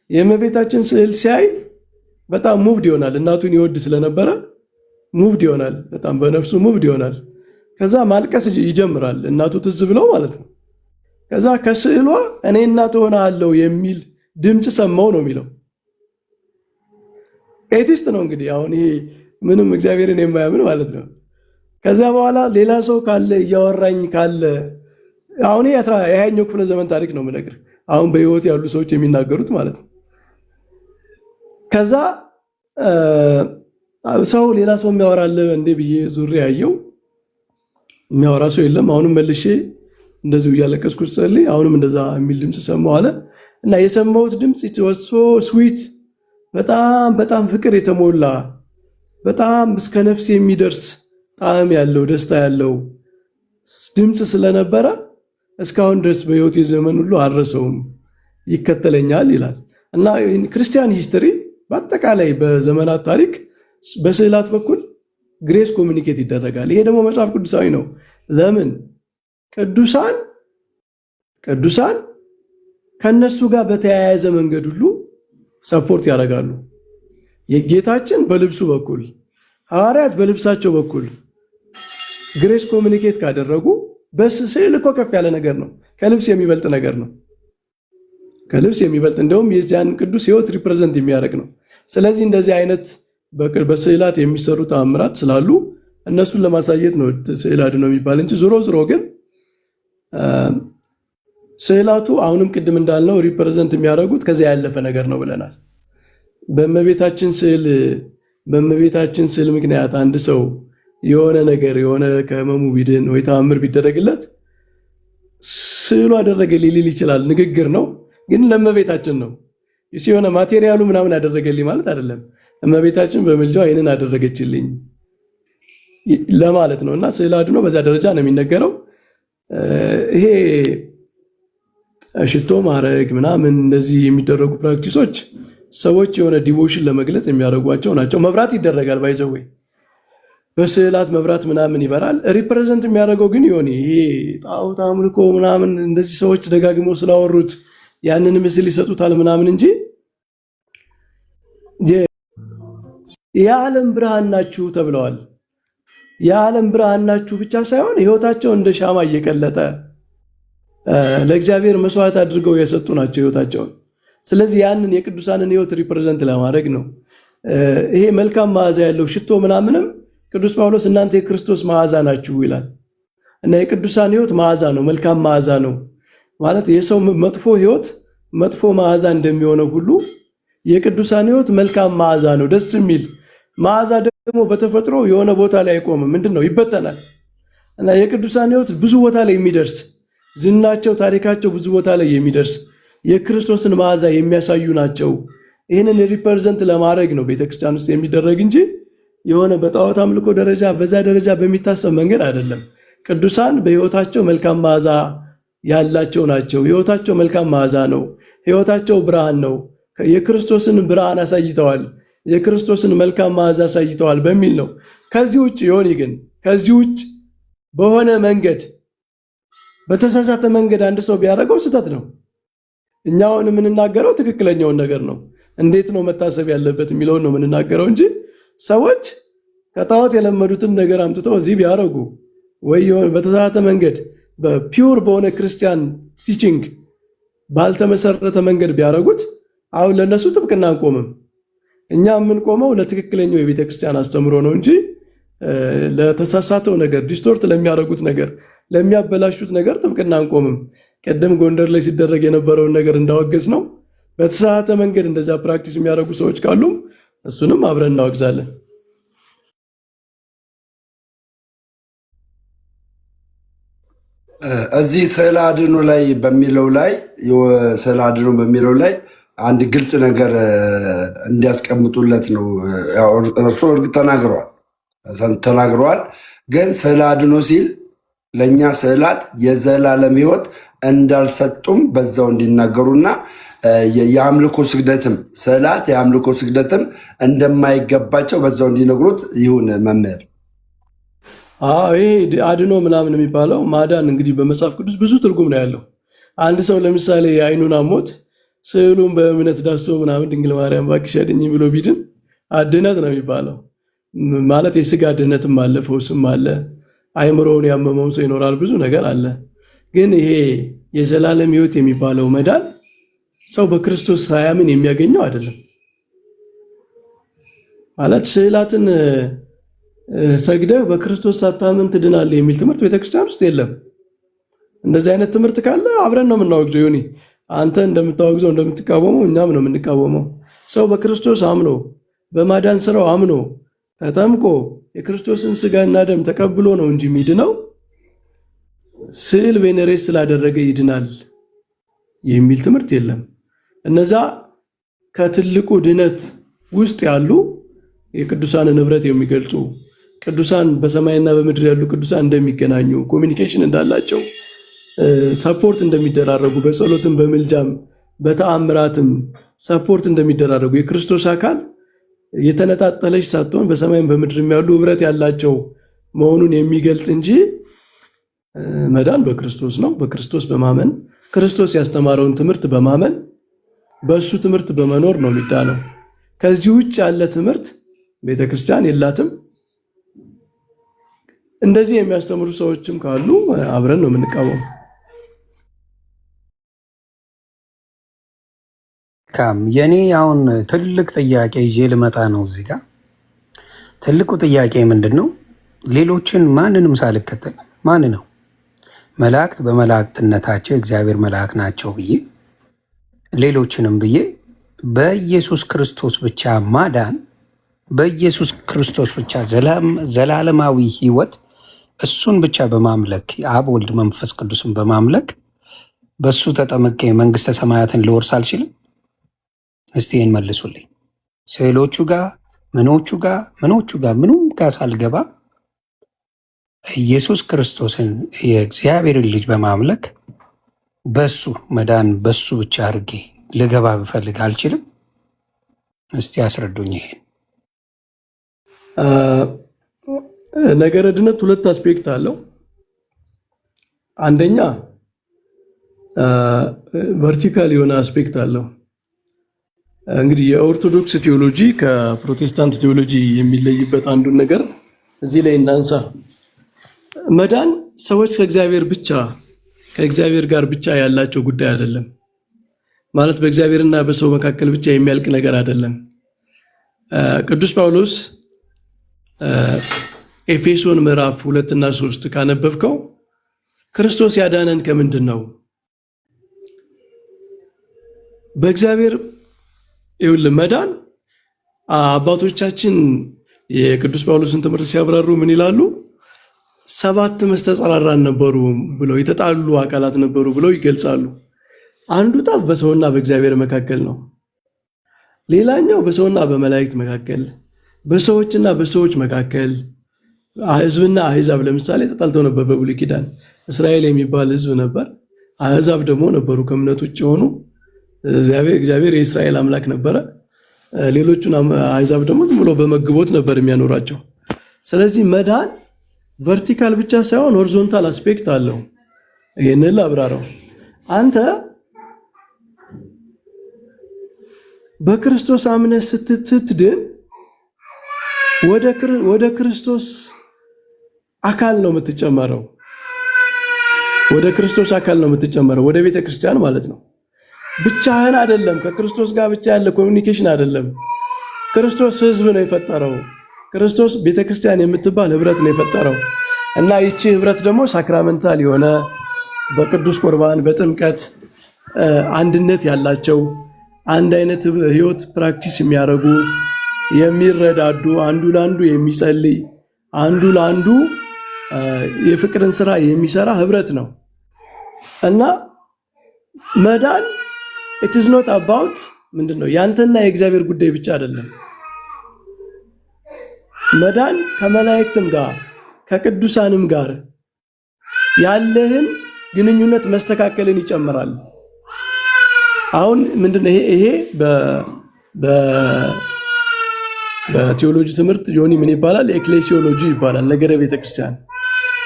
የእመቤታችን ስዕል ሲያይ በጣም ሙቭድ ይሆናል። እናቱን ይወድ ስለነበረ ሙቭድ ይሆናል። በጣም በነፍሱ ሙቭድ ይሆናል። ከዛ ማልቀስ ይጀምራል። እናቱ ትዝ ብለው ማለት ነው። ከዛ ከስዕሏ እኔ እናት ሆናለሁ የሚል ድምፅ ሰማው ነው የሚለው። ኤቲስት ነው እንግዲህ አሁን ይሄ ምንም እግዚአብሔርን የማያምን ማለት ነው። ከዛ በኋላ ሌላ ሰው ካለ እያወራኝ ካለ አሁን የ20ኛው ክፍለ ዘመን ታሪክ ነው የምነግርህ፣ አሁን በህይወት ያሉ ሰዎች የሚናገሩት ማለት ነው። ከዛ ሰው ሌላ ሰው የሚያወራለ እንዴ ብዬ ዙሬ ያየው የሚያወራ ሰው የለም። አሁንም መልሼ እንደዚሁ እያለቀስኩ ጸልይ፣ አሁንም እንደዛ የሚል ድምፅ ሰማሁ አለ እና የሰማሁት ድምፅ ወሶ ስዊት በጣም በጣም ፍቅር የተሞላ በጣም እስከ ነፍስ የሚደርስ ጣዕም ያለው ደስታ ያለው ድምፅ ስለነበረ እስካሁን ድረስ በህይወት የዘመን ሁሉ አልረሰውም፣ ይከተለኛል ይላል። እና ክርስቲያን ሂስትሪ በአጠቃላይ በዘመናት ታሪክ በስዕላት በኩል ግሬስ ኮሚኒኬት ይደረጋል። ይሄ ደግሞ መጽሐፍ ቅዱሳዊ ነው። ለምን? ቅዱሳን ከነሱ ጋር በተያያዘ መንገድ ሁሉ ሰፖርት ያደርጋሉ። የጌታችን በልብሱ በኩል ሐዋርያት በልብሳቸው በኩል ግሬስ ኮሚኒኬት ካደረጉ በስዕል እኮ ከፍ ያለ ነገር ነው። ከልብስ የሚበልጥ ነገር ነው። ከልብስ የሚበልጥ እንደውም የዚያን ቅዱስ ህይወት ሪፕሬዘንት የሚያደርግ ነው። ስለዚህ እንደዚህ አይነት በስዕላት የሚሰሩ ተአምራት ስላሉ እነሱን ለማሳየት ነው ስዕል አድኖ የሚባል እንጂ ዞሮ ዞሮ ግን ስዕላቱ አሁንም ቅድም እንዳልነው ሪፕሬዘንት የሚያደርጉት ከዚያ ያለፈ ነገር ነው ብለናል። በእመቤታችን ስዕል ምክንያት አንድ ሰው የሆነ ነገር የሆነ ከህመሙ ቢድን ወይ ተአምር ቢደረግለት ስዕሉ አደረገልኝ ሊል ይችላል። ንግግር ነው ግን ለእመቤታችን ነው። የሆነ ማቴሪያሉ ምናምን አደረገልኝ ማለት አይደለም። እመቤታችን በምልጃዋ ይህንን አደረገችልኝ ለማለት ነው። እና ስዕል አድኖ በዛ ደረጃ ነው የሚነገረው። ይሄ ሽቶ ማድረግ ምናምን እንደዚህ የሚደረጉ ፕራክቲሶች ሰዎች የሆነ ዲቮሽን ለመግለጽ የሚያደርጓቸው ናቸው። መብራት ይደረጋል ባይዘወይ በስዕላት መብራት ምናምን ይበራል። ሪፕሬዘንት የሚያደርገው ግን ይሄ ጣዖት አምልኮ ምናምን እንደዚህ ሰዎች ደጋግመው ስላወሩት ያንን ምስል ይሰጡታል ምናምን እንጂ የዓለም ብርሃን ናችሁ ተብለዋል። የዓለም ብርሃን ናችሁ ብቻ ሳይሆን ህይወታቸው እንደ ሻማ እየቀለጠ ለእግዚአብሔር መስዋዕት አድርገው የሰጡ ናቸው ህይወታቸውን። ስለዚህ ያንን የቅዱሳንን ህይወት ሪፕሬዘንት ለማድረግ ነው። ይሄ መልካም መዓዛ ያለው ሽቶ ምናምንም ቅዱስ ጳውሎስ እናንተ የክርስቶስ መዓዛ ናችሁ ይላል። እና የቅዱሳን ህይወት መዓዛ ነው፣ መልካም መዓዛ ነው ማለት የሰው መጥፎ ህይወት መጥፎ መዓዛ እንደሚሆነው ሁሉ የቅዱሳን ህይወት መልካም መዓዛ ነው። ደስ የሚል መዓዛ ደግሞ በተፈጥሮ የሆነ ቦታ ላይ አይቆምም። ምንድነው? ይበተናል። እና የቅዱሳን ህይወት ብዙ ቦታ ላይ የሚደርስ ዝናቸው፣ ታሪካቸው ብዙ ቦታ ላይ የሚደርስ የክርስቶስን መዓዛ የሚያሳዩ ናቸው። ይህንን ሪፕሬዘንት ለማድረግ ነው ቤተክርስቲያን ውስጥ የሚደረግ እንጂ የሆነ በጣዖት አምልኮ ደረጃ በዛ ደረጃ በሚታሰብ መንገድ አይደለም። ቅዱሳን በህይወታቸው መልካም መዓዛ ያላቸው ናቸው። ህይወታቸው መልካም መዓዛ ነው። ህይወታቸው ብርሃን ነው። የክርስቶስን ብርሃን አሳይተዋል። የክርስቶስን መልካም መዓዛ አሳይተዋል በሚል ነው። ከዚህ ውጭ ግን ከዚህ ውጭ በሆነ መንገድ በተሳሳተ መንገድ አንድ ሰው ቢያደርገው ስህተት ነው። እኛውን የምንናገረው ትክክለኛውን ነገር ነው። እንዴት ነው መታሰብ ያለበት የሚለውን ነው የምንናገረው እንጂ ሰዎች ከጣዖት የለመዱትን ነገር አምጥተው እዚህ ቢያደርጉ ወይ በተሳሳተ መንገድ በፒውር በሆነ ክርስቲያን ቲቺንግ ባልተመሰረተ መንገድ ቢያደርጉት አሁን ለነሱ ጥብቅና አንቆምም። እኛ የምንቆመው ለትክክለኛው የቤተ ክርስቲያን አስተምሮ ነው እንጂ ለተሳሳተው ነገር ዲስቶርት ለሚያደርጉት ነገር ለሚያበላሹት ነገር ጥብቅና አንቆምም። ቀደም ጎንደር ላይ ሲደረግ የነበረውን ነገር እንዳወገዝ ነው በተሳሳተ መንገድ እንደዛ ፕራክቲስ የሚያደርጉ ሰዎች ካሉ እሱንም አብረን እናወግዛለን። እዚህ ስዕለ አድኖ ላይ በሚለው ላይ ስዕለ አድኖ በሚለው ላይ አንድ ግልጽ ነገር እንዲያስቀምጡለት ነው። እርሱ እርግጥ ተናግረዋል። ግን ስዕለ አድኖ ሲል ለእኛ ስዕላት የዘላለም ሕይወት እንዳልሰጡም በዛው እንዲናገሩና የአምልኮ ስግደትም ስዕላት የአምልኮ ስግደትም እንደማይገባቸው በዛው እንዲነግሩት ይሁን መምህር። ይሄ አድኖ ምናምን የሚባለው ማዳን እንግዲህ በመጽሐፍ ቅዱስ ብዙ ትርጉም ነው ያለው። አንድ ሰው ለምሳሌ የአይኑን አሞት ስዕሉን በእምነት ዳሶ ምናምን ድንግል ማርያም እባክሽ አድኝ ብሎ ቢድን ድነት ነው የሚባለው። ማለት የስጋ ድነትም አለ፣ ፈውስም አለ። አይምሮውን ያመመው ሰው ይኖራል፣ ብዙ ነገር አለ። ግን ይሄ የዘላለም ሕይወት የሚባለው መዳን ሰው በክርስቶስ ሳያምን የሚያገኘው አይደለም። ማለት ስዕላትን ሰግደህ በክርስቶስ ሳታምን ትድናለህ የሚል ትምህርት ቤተክርስቲያን ውስጥ የለም። እንደዚህ አይነት ትምህርት ካለ አብረን ነው የምናወግዘው። ይሁን አንተ እንደምታወግዘው እንደምትቃወመው እኛም ነው የምንቃወመው። ሰው በክርስቶስ አምኖ በማዳን ስራው አምኖ ተጠምቆ የክርስቶስን ስጋና ደም ተቀብሎ ነው እንጂ የሚድነው ስዕል ቬኔሬት ስላደረገ ይድናል የሚል ትምህርት የለም። እነዛ ከትልቁ ድነት ውስጥ ያሉ የቅዱሳንን ህብረት የሚገልጹ ቅዱሳን በሰማይና በምድር ያሉ ቅዱሳን እንደሚገናኙ ኮሚኒኬሽን እንዳላቸው ሰፖርት እንደሚደራረጉ በጸሎትም በምልጃም በተአምራትም ሰፖርት እንደሚደራረጉ የክርስቶስ አካል የተነጣጠለች ሳትሆን በሰማይም በምድርም ያሉ ህብረት ያላቸው መሆኑን የሚገልጽ እንጂ መዳን በክርስቶስ ነው። በክርስቶስ በማመን ክርስቶስ ያስተማረውን ትምህርት በማመን በእሱ ትምህርት በመኖር ነው የሚዳነው። ከዚህ ውጭ ያለ ትምህርት ቤተክርስቲያን የላትም። እንደዚህ የሚያስተምሩ ሰዎችም ካሉ አብረን ነው የምንቃወም። የኔ አሁን ትልቅ ጥያቄ ይዤ ልመጣ ነው እዚህ ጋር። ትልቁ ጥያቄ ምንድን ነው? ሌሎችን ማንንም ሳልከተል ማን ነው መላእክት በመላእክትነታቸው እግዚአብሔር መልአክ ናቸው ብዬ ሌሎችንም ብዬ በኢየሱስ ክርስቶስ ብቻ ማዳን፣ በኢየሱስ ክርስቶስ ብቻ ዘላለማዊ ሕይወት እሱን ብቻ በማምለክ አብ ወልድ መንፈስ ቅዱስን በማምለክ በእሱ ተጠምቄ መንግስተ ሰማያትን ልወርስ አልችልም? እስቲ ይህን መልሱልኝ። ስዕሎቹ ጋር ምኖቹ ጋር ምኑም ጋር ሳልገባ ኢየሱስ ክርስቶስን የእግዚአብሔርን ልጅ በማምለክ በሱ መዳን በሱ ብቻ አድርጌ ልገባ ብፈልግ አልችልም? እስቲ አስረዱኝ ይሄን። ነገረ ድነት ሁለት አስፔክት አለው። አንደኛ ቨርቲካል የሆነ አስፔክት አለው። እንግዲህ የኦርቶዶክስ ቴዎሎጂ ከፕሮቴስታንት ቴዎሎጂ የሚለይበት አንዱን ነገር እዚህ ላይ እናንሳ። መዳን ሰዎች ከእግዚአብሔር ጋር ብቻ ያላቸው ጉዳይ አይደለም። ማለት በእግዚአብሔርና በሰው መካከል ብቻ የሚያልቅ ነገር አይደለም። ቅዱስ ጳውሎስ ኤፌሶን ምዕራፍ 2 እና 3 ካነበብከው ክርስቶስ ያዳነን ከምንድን ነው? በእግዚአብሔር ይኸውልህ መዳን አባቶቻችን የቅዱስ ጳውሎስን ትምህርት ሲያብራሩ ምን ይላሉ? 7 መስተጻራራን ነበሩ ብለው የተጣሉ አካላት ነበሩ ብለው ይገልጻሉ። አንዱ ጠብ በሰውና በእግዚአብሔር መካከል ነው። ሌላኛው በሰውና በመላእክት መካከል፣ በሰዎችና በሰዎች መካከል፣ ሕዝብና አሕዛብ ለምሳሌ ተጣልተው ነበር በብሉይ ኪዳን። እስራኤል የሚባል ሕዝብ ነበር፣ አሕዛብ ደግሞ ነበሩ ከእምነት ውጭ የሆኑ። እግዚአብሔር የእስራኤል አምላክ ነበረ። ሌሎቹን አሕዛብ ደግሞ ዝም ብሎ በመግቦት ነበር የሚያኖራቸው። ስለዚህ መዳን ቨርቲካል ብቻ ሳይሆን ሆሪዞንታል አስፔክት አለው። ይህንን ላብራራው። አንተ በክርስቶስ አምነህ ስትድን ወደ ክርስቶስ አካል ነው የምትጨመረው። ወደ ክርስቶስ አካል ነው የምትጨመረው፣ ወደ ቤተ ክርስቲያን ማለት ነው። ብቻህን አይደለም። ከክርስቶስ ጋር ብቻ ያለ ኮሚኒኬሽን አይደለም። ክርስቶስ ህዝብ ነው የፈጠረው። ክርስቶስ ቤተክርስቲያን የምትባል ህብረት ነው የፈጠረው እና ይቺ ህብረት ደግሞ ሳክራመንታል የሆነ በቅዱስ ቁርባን በጥምቀት አንድነት ያላቸው አንድ አይነት ህይወት ፕራክቲስ የሚያደርጉ የሚረዳዱ፣ አንዱ ለአንዱ የሚጸልይ፣ አንዱ ለአንዱ የፍቅርን ስራ የሚሰራ ህብረት ነው እና መዳን it is not about ምንድነው ያንተና የእግዚአብሔር ጉዳይ ብቻ አይደለም። መዳን ከመላእክትም ጋር ከቅዱሳንም ጋር ያለህን ግንኙነት መስተካከልን ይጨምራል። አሁን ምንድነው ይሄ በቴዎሎጂ ትምህርት ዮኒ ምን ይባላል? ኤክሌሲዮሎጂ ይባላል፣ ነገረ ቤተክርስቲያን።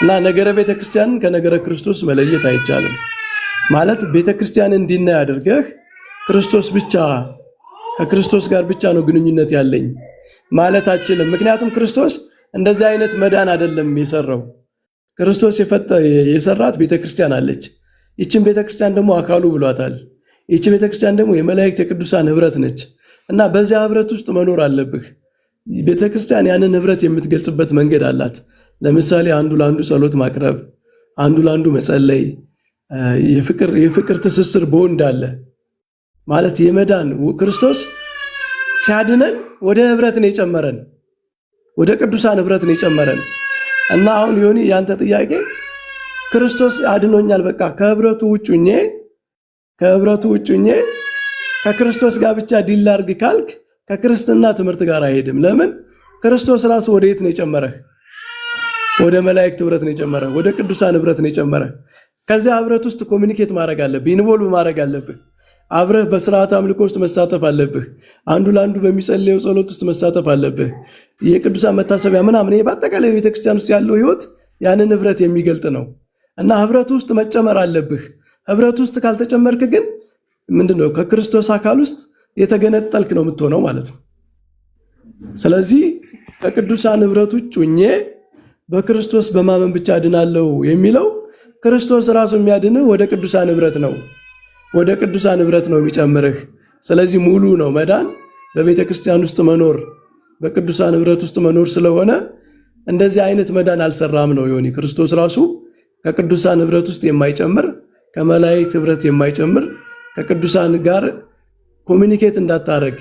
እና ነገረ ቤተክርስቲያንን ከነገረ ክርስቶስ መለየት አይቻልም። ማለት ቤተክርስቲያንን እንዲናይ አድርገህ ክርስቶስ ብቻ ከክርስቶስ ጋር ብቻ ነው ግንኙነት ያለኝ ማለት አችልም። ምክንያቱም ክርስቶስ እንደዚህ አይነት መዳን አይደለም የሰራው። ክርስቶስ የሰራት ቤተክርስቲያን አለች። ይህችን ቤተክርስቲያን ደግሞ አካሉ ብሏታል። ይህች ቤተክርስቲያን ደግሞ የመላእክት የቅዱሳን ህብረት ነች እና በዚያ ህብረት ውስጥ መኖር አለብህ። ቤተክርስቲያን ያንን ህብረት የምትገልጽበት መንገድ አላት። ለምሳሌ አንዱ ለአንዱ ጸሎት ማቅረብ፣ አንዱ ለአንዱ መጸለይ፣ የፍቅር ትስስር በወንድ አለ ማለት የመዳን ክርስቶስ ሲያድነን ወደ ህብረት ነው የጨመረን፣ ወደ ቅዱሳን ህብረት ነው የጨመረን። እና አሁን ዮኒ ያንተ ጥያቄ ክርስቶስ አድኖኛል በቃ ከህብረቱ ውጭ ሆኜ ከክርስቶስ ጋር ብቻ ዲል አድርግ ካልክ ከክርስትና ትምህርት ጋር አይሄድም። ለምን? ክርስቶስ ራሱ ወደ የት ነው የጨመረህ? ወደ መላእክት ህብረት ነው የጨመረህ፣ ወደ ቅዱሳን ህብረት ነው የጨመረህ። ከዚያ ህብረት ውስጥ ኮሚኒኬት ማድረግ አለብህ፣ ኢንቮልቭ ማድረግ አለብህ። አብረህ በስርዓተ አምልኮ ውስጥ መሳተፍ አለብህ። አንዱ ለአንዱ በሚጸልየው ጸሎት ውስጥ መሳተፍ አለብህ። የቅዱሳን መታሰቢያ ምናምን በአጠቃላይ ቤተክርስቲያን ውስጥ ያለው ህይወት ያንን ህብረት የሚገልጥ ነው እና ህብረቱ ውስጥ መጨመር አለብህ። ህብረቱ ውስጥ ካልተጨመርክ ግን ምንድነው ከክርስቶስ አካል ውስጥ የተገነጠልክ ነው የምትሆነው ማለት ነው። ስለዚህ ከቅዱሳን ህብረት ውጭ ሆኜ በክርስቶስ በማመን ብቻ ድናለው የሚለው ክርስቶስ ራሱ የሚያድንህ ወደ ቅዱሳን ህብረት ነው፣ ወደ ቅዱሳን ህብረት ነው የሚጨምርህ። ስለዚህ ሙሉ ነው መዳን በቤተ ክርስቲያን ውስጥ መኖር፣ በቅዱሳን ህብረት ውስጥ መኖር ስለሆነ እንደዚህ አይነት መዳን አልሰራም ነው ዮኒ። ክርስቶስ ራሱ ከቅዱሳን ህብረት ውስጥ የማይጨምር፣ ከመላእክት ህብረት የማይጨምር፣ ከቅዱሳን ጋር ኮሚኒኬት እንዳታረግ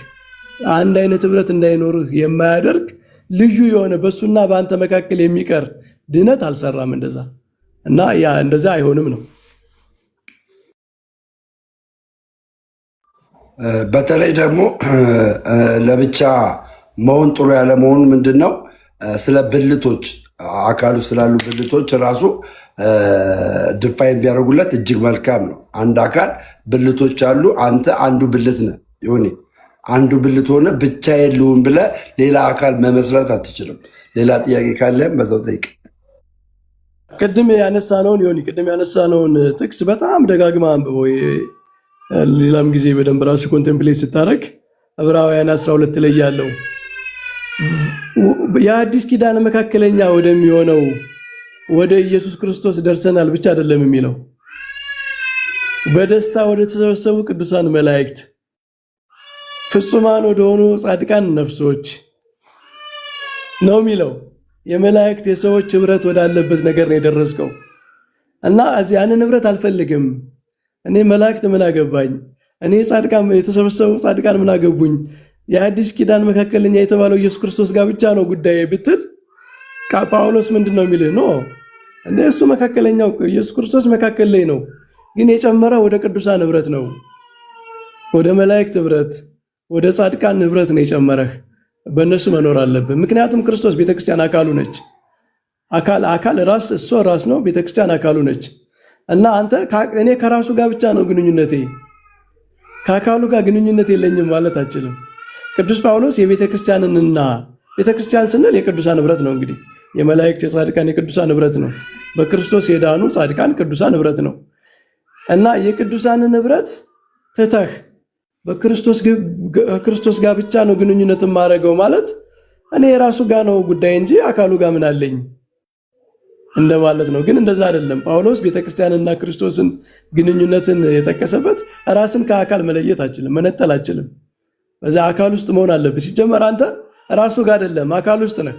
አንድ አይነት ህብረት እንዳይኖርህ የማያደርግ ልዩ የሆነ በሱና በአንተ መካከል የሚቀር ድነት አልሰራም እንደዛ እና ያ እንደዛ አይሆንም ነው። በተለይ ደግሞ ለብቻ መሆን ጥሩ ያለ መሆኑ ምንድነው? ስለ ብልቶች አካሉ ስላሉ ብልቶች ራሱ ድፋይን ቢያደርጉለት እጅግ መልካም ነው። አንድ አካል ብልቶች አሉ። አንተ አንዱ ብልት ነህ። ይሁን አንዱ ብልት ሆነ ብቻ የለውም ብለህ ሌላ አካል መመስረት አትችልም። ሌላ ጥያቄ ካለም በዛው ጠይቅ። ቅድም ያነሳነውን ጥቅስ በጣም ደጋግማ አንብበው፣ ሌላም ጊዜ በደንብ ራሱ ኮንቴምፕሌት ስታደርግ ዕብራውያን 12 ላይ ያለው የአዲስ ኪዳን መካከለኛ ወደሚሆነው ወደ ኢየሱስ ክርስቶስ ደርሰናል ብቻ አይደለም የሚለው፣ በደስታ ወደ ተሰበሰቡ ቅዱሳን መላእክት፣ ፍጹማን ወደሆኑ ጻድቃን ነፍሶች ነው የሚለው። የመላእክት የሰዎች ህብረት ወዳለበት ነገር ነው የደረስከው እና እዚህ ያንን ህብረት አልፈልግም እኔ መላእክት ምን አገባኝ፣ እኔ ጻድቃን የተሰበሰቡ ጻድቃን ምን አገቡኝ፣ የአዲስ ኪዳን መካከለኛ የተባለው ኢየሱስ ክርስቶስ ጋር ብቻ ነው ጉዳይ ብትል ጳውሎስ ምንድነው የሚልህ? ኖ እንደ እሱ መካከለኛው ኢየሱስ ክርስቶስ መካከል ላይ ነው፣ ግን የጨመረው ወደ ቅዱሳን ህብረት ነው፣ ወደ መላእክት ህብረት፣ ወደ ጻድቃን ህብረት ነው የጨመረህ። በእነሱ መኖር አለብህ። ምክንያቱም ክርስቶስ ቤተክርስቲያን አካሉ ነች። አካል ራስ እሱ ራስ ነው፣ ቤተክርስቲያን አካሉ ነች እና አንተ እኔ ከራሱ ጋር ብቻ ነው ግንኙነቴ፣ ከአካሉ ጋር ግንኙነት የለኝም ማለት አችልም። ቅዱስ ጳውሎስ የቤተክርስቲያንንና ቤተክርስቲያን ስንል የቅዱሳን ህብረት ነው። እንግዲህ የመላእክት የጻድቃን የቅዱሳን ህብረት ነው። በክርስቶስ የዳኑ ጻድቃን ቅዱሳን ህብረት ነው እና የቅዱሳንን ህብረት ትተህ በክርስቶስ ጋር ብቻ ነው ግንኙነት የማደርገው ማለት እኔ የራሱ ጋር ነው ጉዳይ እንጂ አካሉ ጋር ምን አለኝ እንደማለት ነው። ግን እንደዛ አይደለም። ጳውሎስ ቤተክርስቲያንና ክርስቶስን ግንኙነትን የጠቀሰበት ራስን ከአካል መለየት አችልም፣ መነጠል አችልም። በዛ አካል ውስጥ መሆን አለብህ። ሲጀመር አንተ ራሱ ጋር አይደለም አካል ውስጥ ነህ።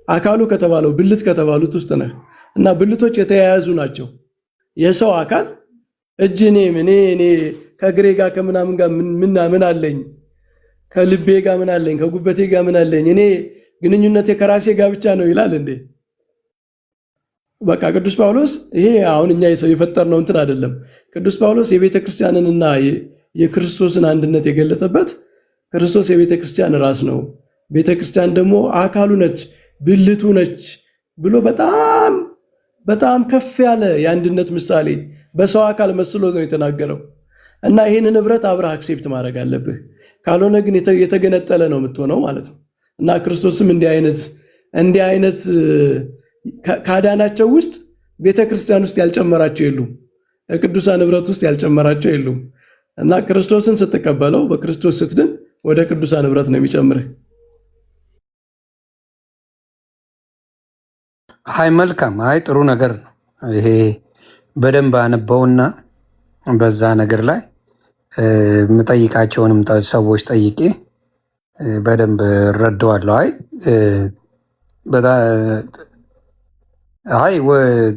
አካሉ ከተባለው ብልት ከተባሉት ውስጥ ነህ እና ብልቶች የተያያዙ ናቸው። የሰው አካል እጅ እኔ ከእግሬ ጋር ከምናምን ጋር ምን አለኝ፣ ከልቤ ጋር ምን አለኝ፣ ከጉበቴ ጋር ምን አለኝ፣ እኔ ግንኙነቴ ከራሴ ጋር ብቻ ነው ይላል እንዴ? በቃ ቅዱስ ጳውሎስ ይሄ አሁን እኛ የሰው የፈጠርነው እንትን አይደለም። ቅዱስ ጳውሎስ የቤተ ክርስቲያንንና የክርስቶስን አንድነት የገለጸበት ክርስቶስ የቤተ ክርስቲያን ራስ ነው፣ ቤተ ክርስቲያን ደግሞ አካሉ ነች፣ ብልቱ ነች ብሎ በጣም በጣም ከፍ ያለ የአንድነት ምሳሌ በሰው አካል መስሎ ነው የተናገረው። እና ይህንን ህብረት አብረህ አክሴፕት ማድረግ አለብህ። ካልሆነ ግን የተገነጠለ ነው የምትሆነው ማለት ነው። እና ክርስቶስም እንዲህ አይነት ካዳናቸው ውስጥ ቤተክርስቲያን ውስጥ ያልጨመራቸው የሉም፣ ቅዱሳን ህብረት ውስጥ ያልጨመራቸው የሉም። እና ክርስቶስን ስትቀበለው በክርስቶስ ስትድን ወደ ቅዱሳን ህብረት ነው የሚጨምርህ። አይ መልካም፣ አይ ጥሩ ነገር ነው ይሄ። በደንብ አነበውና በዛ ነገር ላይ የምጠይቃቸውንም ሰዎች ጠይቄ በደንብ እረዳዋለሁ። አይ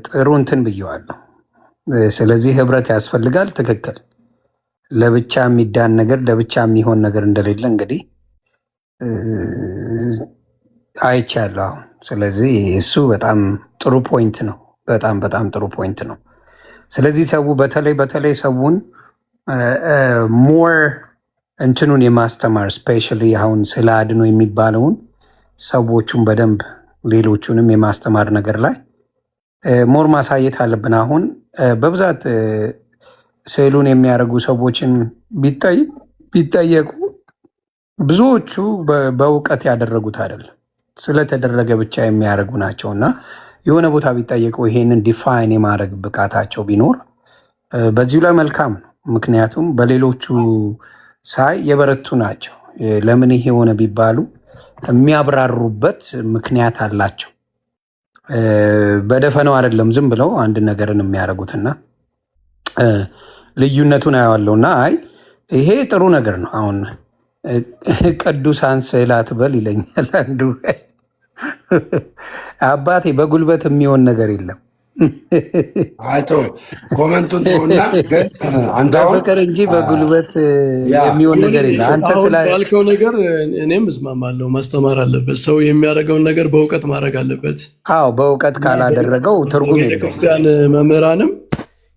ጥሩ እንትን ብየዋለሁ። ስለዚህ ህብረት ያስፈልጋል። ትክክል። ለብቻ የሚዳን ነገር ለብቻ የሚሆን ነገር እንደሌለ እንግዲህ አይቻለሁ አሁን። ስለዚህ እሱ በጣም ጥሩ ፖይንት ነው። በጣም ጥሩ ፖይንት ነው። ስለዚህ ሰው በተለይ ሰውን ሞር እንትኑን የማስተማር ስፔሻሊ አሁን ስለ አድኖ የሚባለውን ሰዎቹን በደንብ ሌሎቹንም የማስተማር ነገር ላይ ሞር ማሳየት አለብን። አሁን በብዛት ስዕሉን የሚያደርጉ ሰዎችን ቢጠየቁ ብዙዎቹ በእውቀት ያደረጉት አይደለም፣ ስለተደረገ ብቻ የሚያደርጉ ናቸው። እና የሆነ ቦታ ቢጠየቁ ይሄንን ዲፋይን የማድረግ ብቃታቸው ቢኖር በዚሁ ላይ መልካም ነው። ምክንያቱም በሌሎቹ ሳይ የበረቱ ናቸው። ለምን ይሄ የሆነ ቢባሉ የሚያብራሩበት ምክንያት አላቸው። በደፈነው አይደለም ዝም ብለው አንድ ነገርን የሚያደርጉትና ልዩነቱን አየዋለሁና አይ ይሄ ጥሩ ነገር ነው። አሁን ቅዱሳን ስዕላት በል ይለኛል አንዱ። አባቴ በጉልበት የሚሆን ነገር የለም። አይቶ ኮመንቱን ተውና ግን አንተ በፍቅር እንጂ በጉልበት የሚሆን ነገር የለም። አንተ ስላልከው ነገር እኔም እስማማለሁ። ማስተማር አለበት ሰው፣ የሚያደርገውን ነገር በእውቀት ማድረግ አለበት። አዎ በእውቀት ካላደረገው ትርጉም የለውም። ቤተክርስቲያን መምህራንም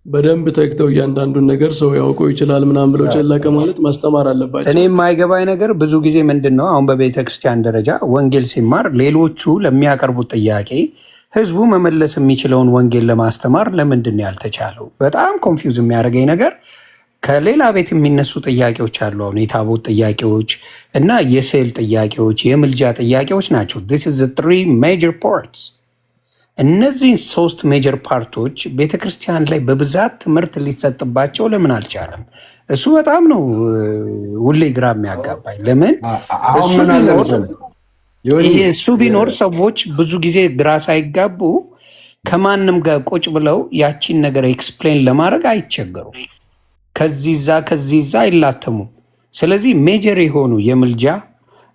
በደንብ ተግተው እያንዳንዱን ነገር ሰው ያውቀው ይችላል ምናምን ብለው ጨለቀ ማለት ማስተማር አለባቸው። እኔ የማይገባኝ ነገር ብዙ ጊዜ ምንድን ነው አሁን በቤተክርስቲያን ደረጃ ወንጌል ሲማር ሌሎቹ ለሚያቀርቡት ጥያቄ ህዝቡ መመለስ የሚችለውን ወንጌል ለማስተማር ለምንድን ነው ያልተቻለው? በጣም ኮንፊውዝ የሚያደርገኝ ነገር ከሌላ ቤት የሚነሱ ጥያቄዎች አሉ። አሁን የታቦት ጥያቄዎች እና የስዕል ጥያቄዎች፣ የምልጃ ጥያቄዎች ናቸው። this is the three major parts። እነዚህ ሶስት ሜጀር ፓርቶች ቤተክርስቲያን ላይ በብዛት ትምህርት ሊሰጥባቸው ለምን አልቻለም? እሱ በጣም ነው ሁሌ ግራ የሚያጋባኝ። ለምን እሱ ቢኖር ሰዎች ብዙ ጊዜ ግራ ሳይጋቡ ከማንም ጋር ቁጭ ብለው ያቺን ነገር ኤክስፕሌን ለማድረግ አይቸገሩም። ከዚህ ዛ አይላተሙም። ስለዚህ ሜጀር የሆኑ የምልጃ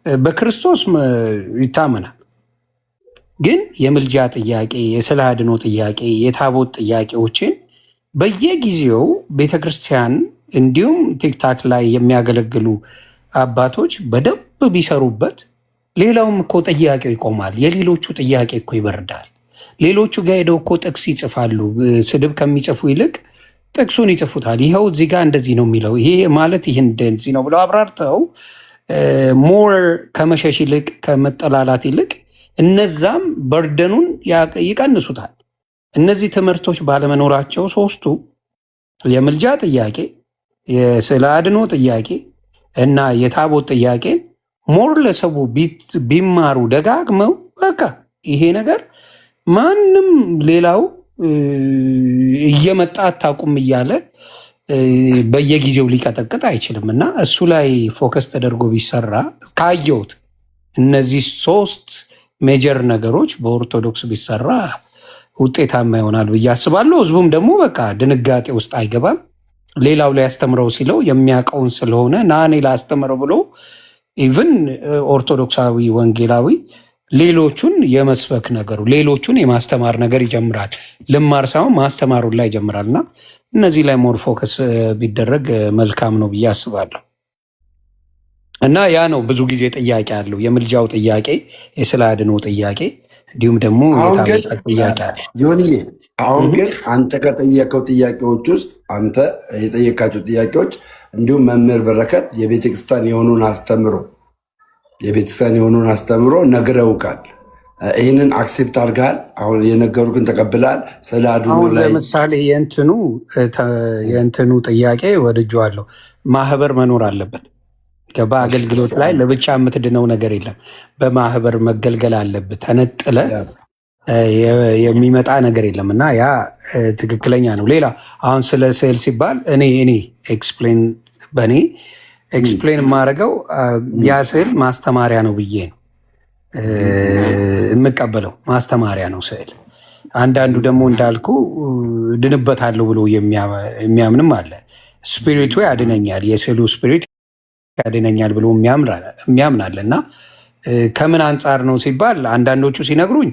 በክርስቶስ ይታመናል፣ ግን የምልጃ ጥያቄ፣ የስለ አድኖ ጥያቄ፣ የታቦት ጥያቄዎችን በየጊዜው ቤተክርስቲያን እንዲሁም ቲክታክ ላይ የሚያገለግሉ አባቶች በደንብ ቢሰሩበት ሌላውም እኮ ጥያቄው ይቆማል። የሌሎቹ ጥያቄ እኮ ይበርዳል። ሌሎቹ ጋር ሄደው እኮ ጥቅስ ይጽፋሉ። ስድብ ከሚጽፉ ይልቅ ጥቅሱን ይጽፉታል። ይኸው እዚህ ጋር እንደዚህ ነው የሚለው፣ ይሄ ማለት ይህ እንደዚህ ነው ብለው አብራርተው ሞር ከመሸሽ ይልቅ ከመጠላላት ይልቅ እነዛም በርደኑን ይቀንሱታል። እነዚህ ትምህርቶች ባለመኖራቸው ሶስቱ የምልጃ ጥያቄ፣ የስለ አድኖ ጥያቄ እና የታቦት ጥያቄን ሞር ለሰው ቢማሩ ደጋግመው በቃ ይሄ ነገር ማንም ሌላው እየመጣ አታውቁም እያለ በየጊዜው ሊቀጠቅጥ አይችልም። እና እሱ ላይ ፎከስ ተደርጎ ቢሰራ ካየሁት እነዚህ ሶስት ሜጀር ነገሮች በኦርቶዶክስ ቢሰራ ውጤታማ ይሆናል ብዬ አስባለሁ። ህዝቡም ደግሞ በቃ ድንጋጤ ውስጥ አይገባም። ሌላው ላይ ያስተምረው ሲለው የሚያውቀውን ስለሆነ ናኔ ላስተምረው ብሎ ኢቭን ኦርቶዶክሳዊ ወንጌላዊ ሌሎቹን የመስበክ ነገሩ ሌሎቹን የማስተማር ነገር ይጀምራል። ልማር ሳይሆን ማስተማሩን ላይ ይጀምራል። እና እነዚህ ላይ ሞር ፎከስ ቢደረግ መልካም ነው ብዬ አስባለሁ። እና ያ ነው ብዙ ጊዜ ጥያቄ አለው። የምልጃው ጥያቄ፣ የስለ አድኖ ጥያቄ እንዲሁም ደግሞ አሁን ግን የታበጠ ጥያቄ አለ። ዮኒዬ አሁን ግን አንተ ከጠየቀው ጥያቄዎች ውስጥ አንተ የጠየቃቸው ጥያቄዎች እንዲሁም መምህር በረከት የቤተክርስቲያን የሆኑን አስተምሮ ነግረውካል። ይህንን አክሴፕት አድርገሃል። አሁን የነገሩክን ተቀብለሃል። ስለ አድኖ ላይ ለምሳሌ የእንትኑ ጥያቄ ወድጄዋለሁ። ማህበር መኖር አለበት። በአገልግሎት ላይ ለብቻ የምትድነው ነገር የለም። በማህበር መገልገል አለብህ። ተነጥለ የሚመጣ ነገር የለም እና ያ ትክክለኛ ነው። ሌላ አሁን ስለ ስዕል ሲባል እኔ ኤክስፕሌን የማደርገው ያ ስዕል ማስተማሪያ ነው ብዬ ነው የምቀበለው። ማስተማሪያ ነው ስዕል። አንዳንዱ ደግሞ እንዳልኩ ድንበታለሁ ብሎ የሚያምንም አለ። ስፒሪቱ ያድነኛል፣ የስዕሉ ስፒሪት ያድነኛል ብሎ የሚያምናል እና ከምን አንጻር ነው ሲባል አንዳንዶቹ ሲነግሩኝ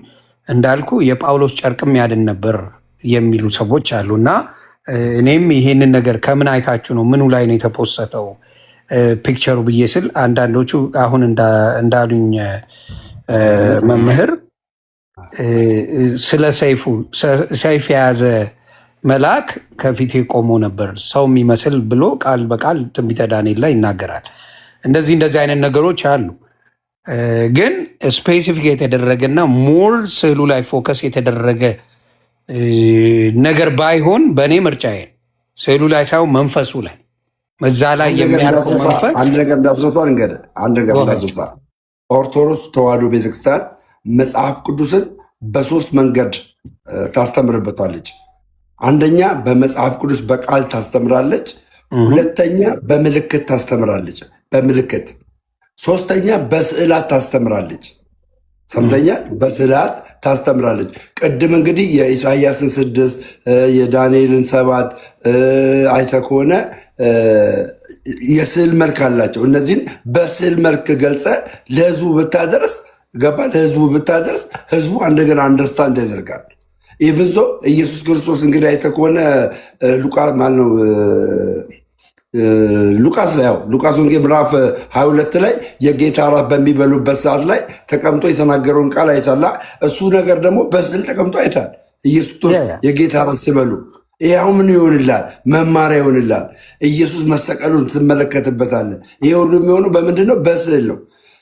እንዳልኩ የጳውሎስ ጨርቅም ያድን ነበር የሚሉ ሰዎች አሉ እና እኔም ይሄንን ነገር ከምን አይታችሁ ነው፣ ምኑ ላይ ነው የተፖሰተው ፒክቸሩ ብዬ ስል አንዳንዶቹ አሁን እንዳሉኝ መምህር ስለ ሰይፍ የያዘ መልአክ ከፊቴ ቆሞ ነበር ሰው የሚመስል ብሎ ቃል በቃል ትንቢተ ዳንኤል ላይ ይናገራል። እንደዚህ አይነት ነገሮች አሉ። ግን ስፔሲፊክ የተደረገና ሞር ስዕሉ ላይ ፎከስ የተደረገ ነገር ባይሆን በእኔ ምርጫዬ ስዕሉ ላይ ሳይሆን መንፈሱ ላይ እዛ ላይ የሚያርፈው መንፈስ አንድ ነገር እንዳስረሳ ኦርቶዶክስ ተዋሕዶ ቤተክርስቲያን መጽሐፍ ቅዱስን በሶስት መንገድ ታስተምርበታለች። አንደኛ በመጽሐፍ ቅዱስ በቃል ታስተምራለች። ሁለተኛ በምልክት ታስተምራለች፣ በምልክት። ሶስተኛ በስዕላት ታስተምራለች። ሰምተኛ በስዕላት ታስተምራለች። ቅድም እንግዲህ የኢሳያስን 6 የዳንኤልን 7 አይተ ከሆነ የስዕል መልክ አላቸው። እነዚህን በስዕል መልክ ገልጸ ለህዝቡ ብታደርስ ለህዝቡ ብታደርስ ህዝቡ እንደገና አንደርስታንድ ያደርጋል። ኢቭን ዞ ኢየሱስ ክርስቶስ እንግዲህ አይተ ከሆነ ሉቃስ ወንጌል ምዕራፍ 22 ላይ የጌታ እራት በሚበሉበት ሰዓት ላይ ተቀምጦ የተናገረውን ቃል አይታላ። እሱ ነገር ደግሞ በስዕል ተቀምጦ አይታል። ኢየሱስ የጌታ እራት ሲበሉ ይህ አሁን ምን ይሆንላል? መማሪያ ይሆንላል። ኢየሱስ መሰቀሉን ትመለከትበታለን። ይህ ሁሉ የሚሆነው በምንድን ነው? በስዕል ነው።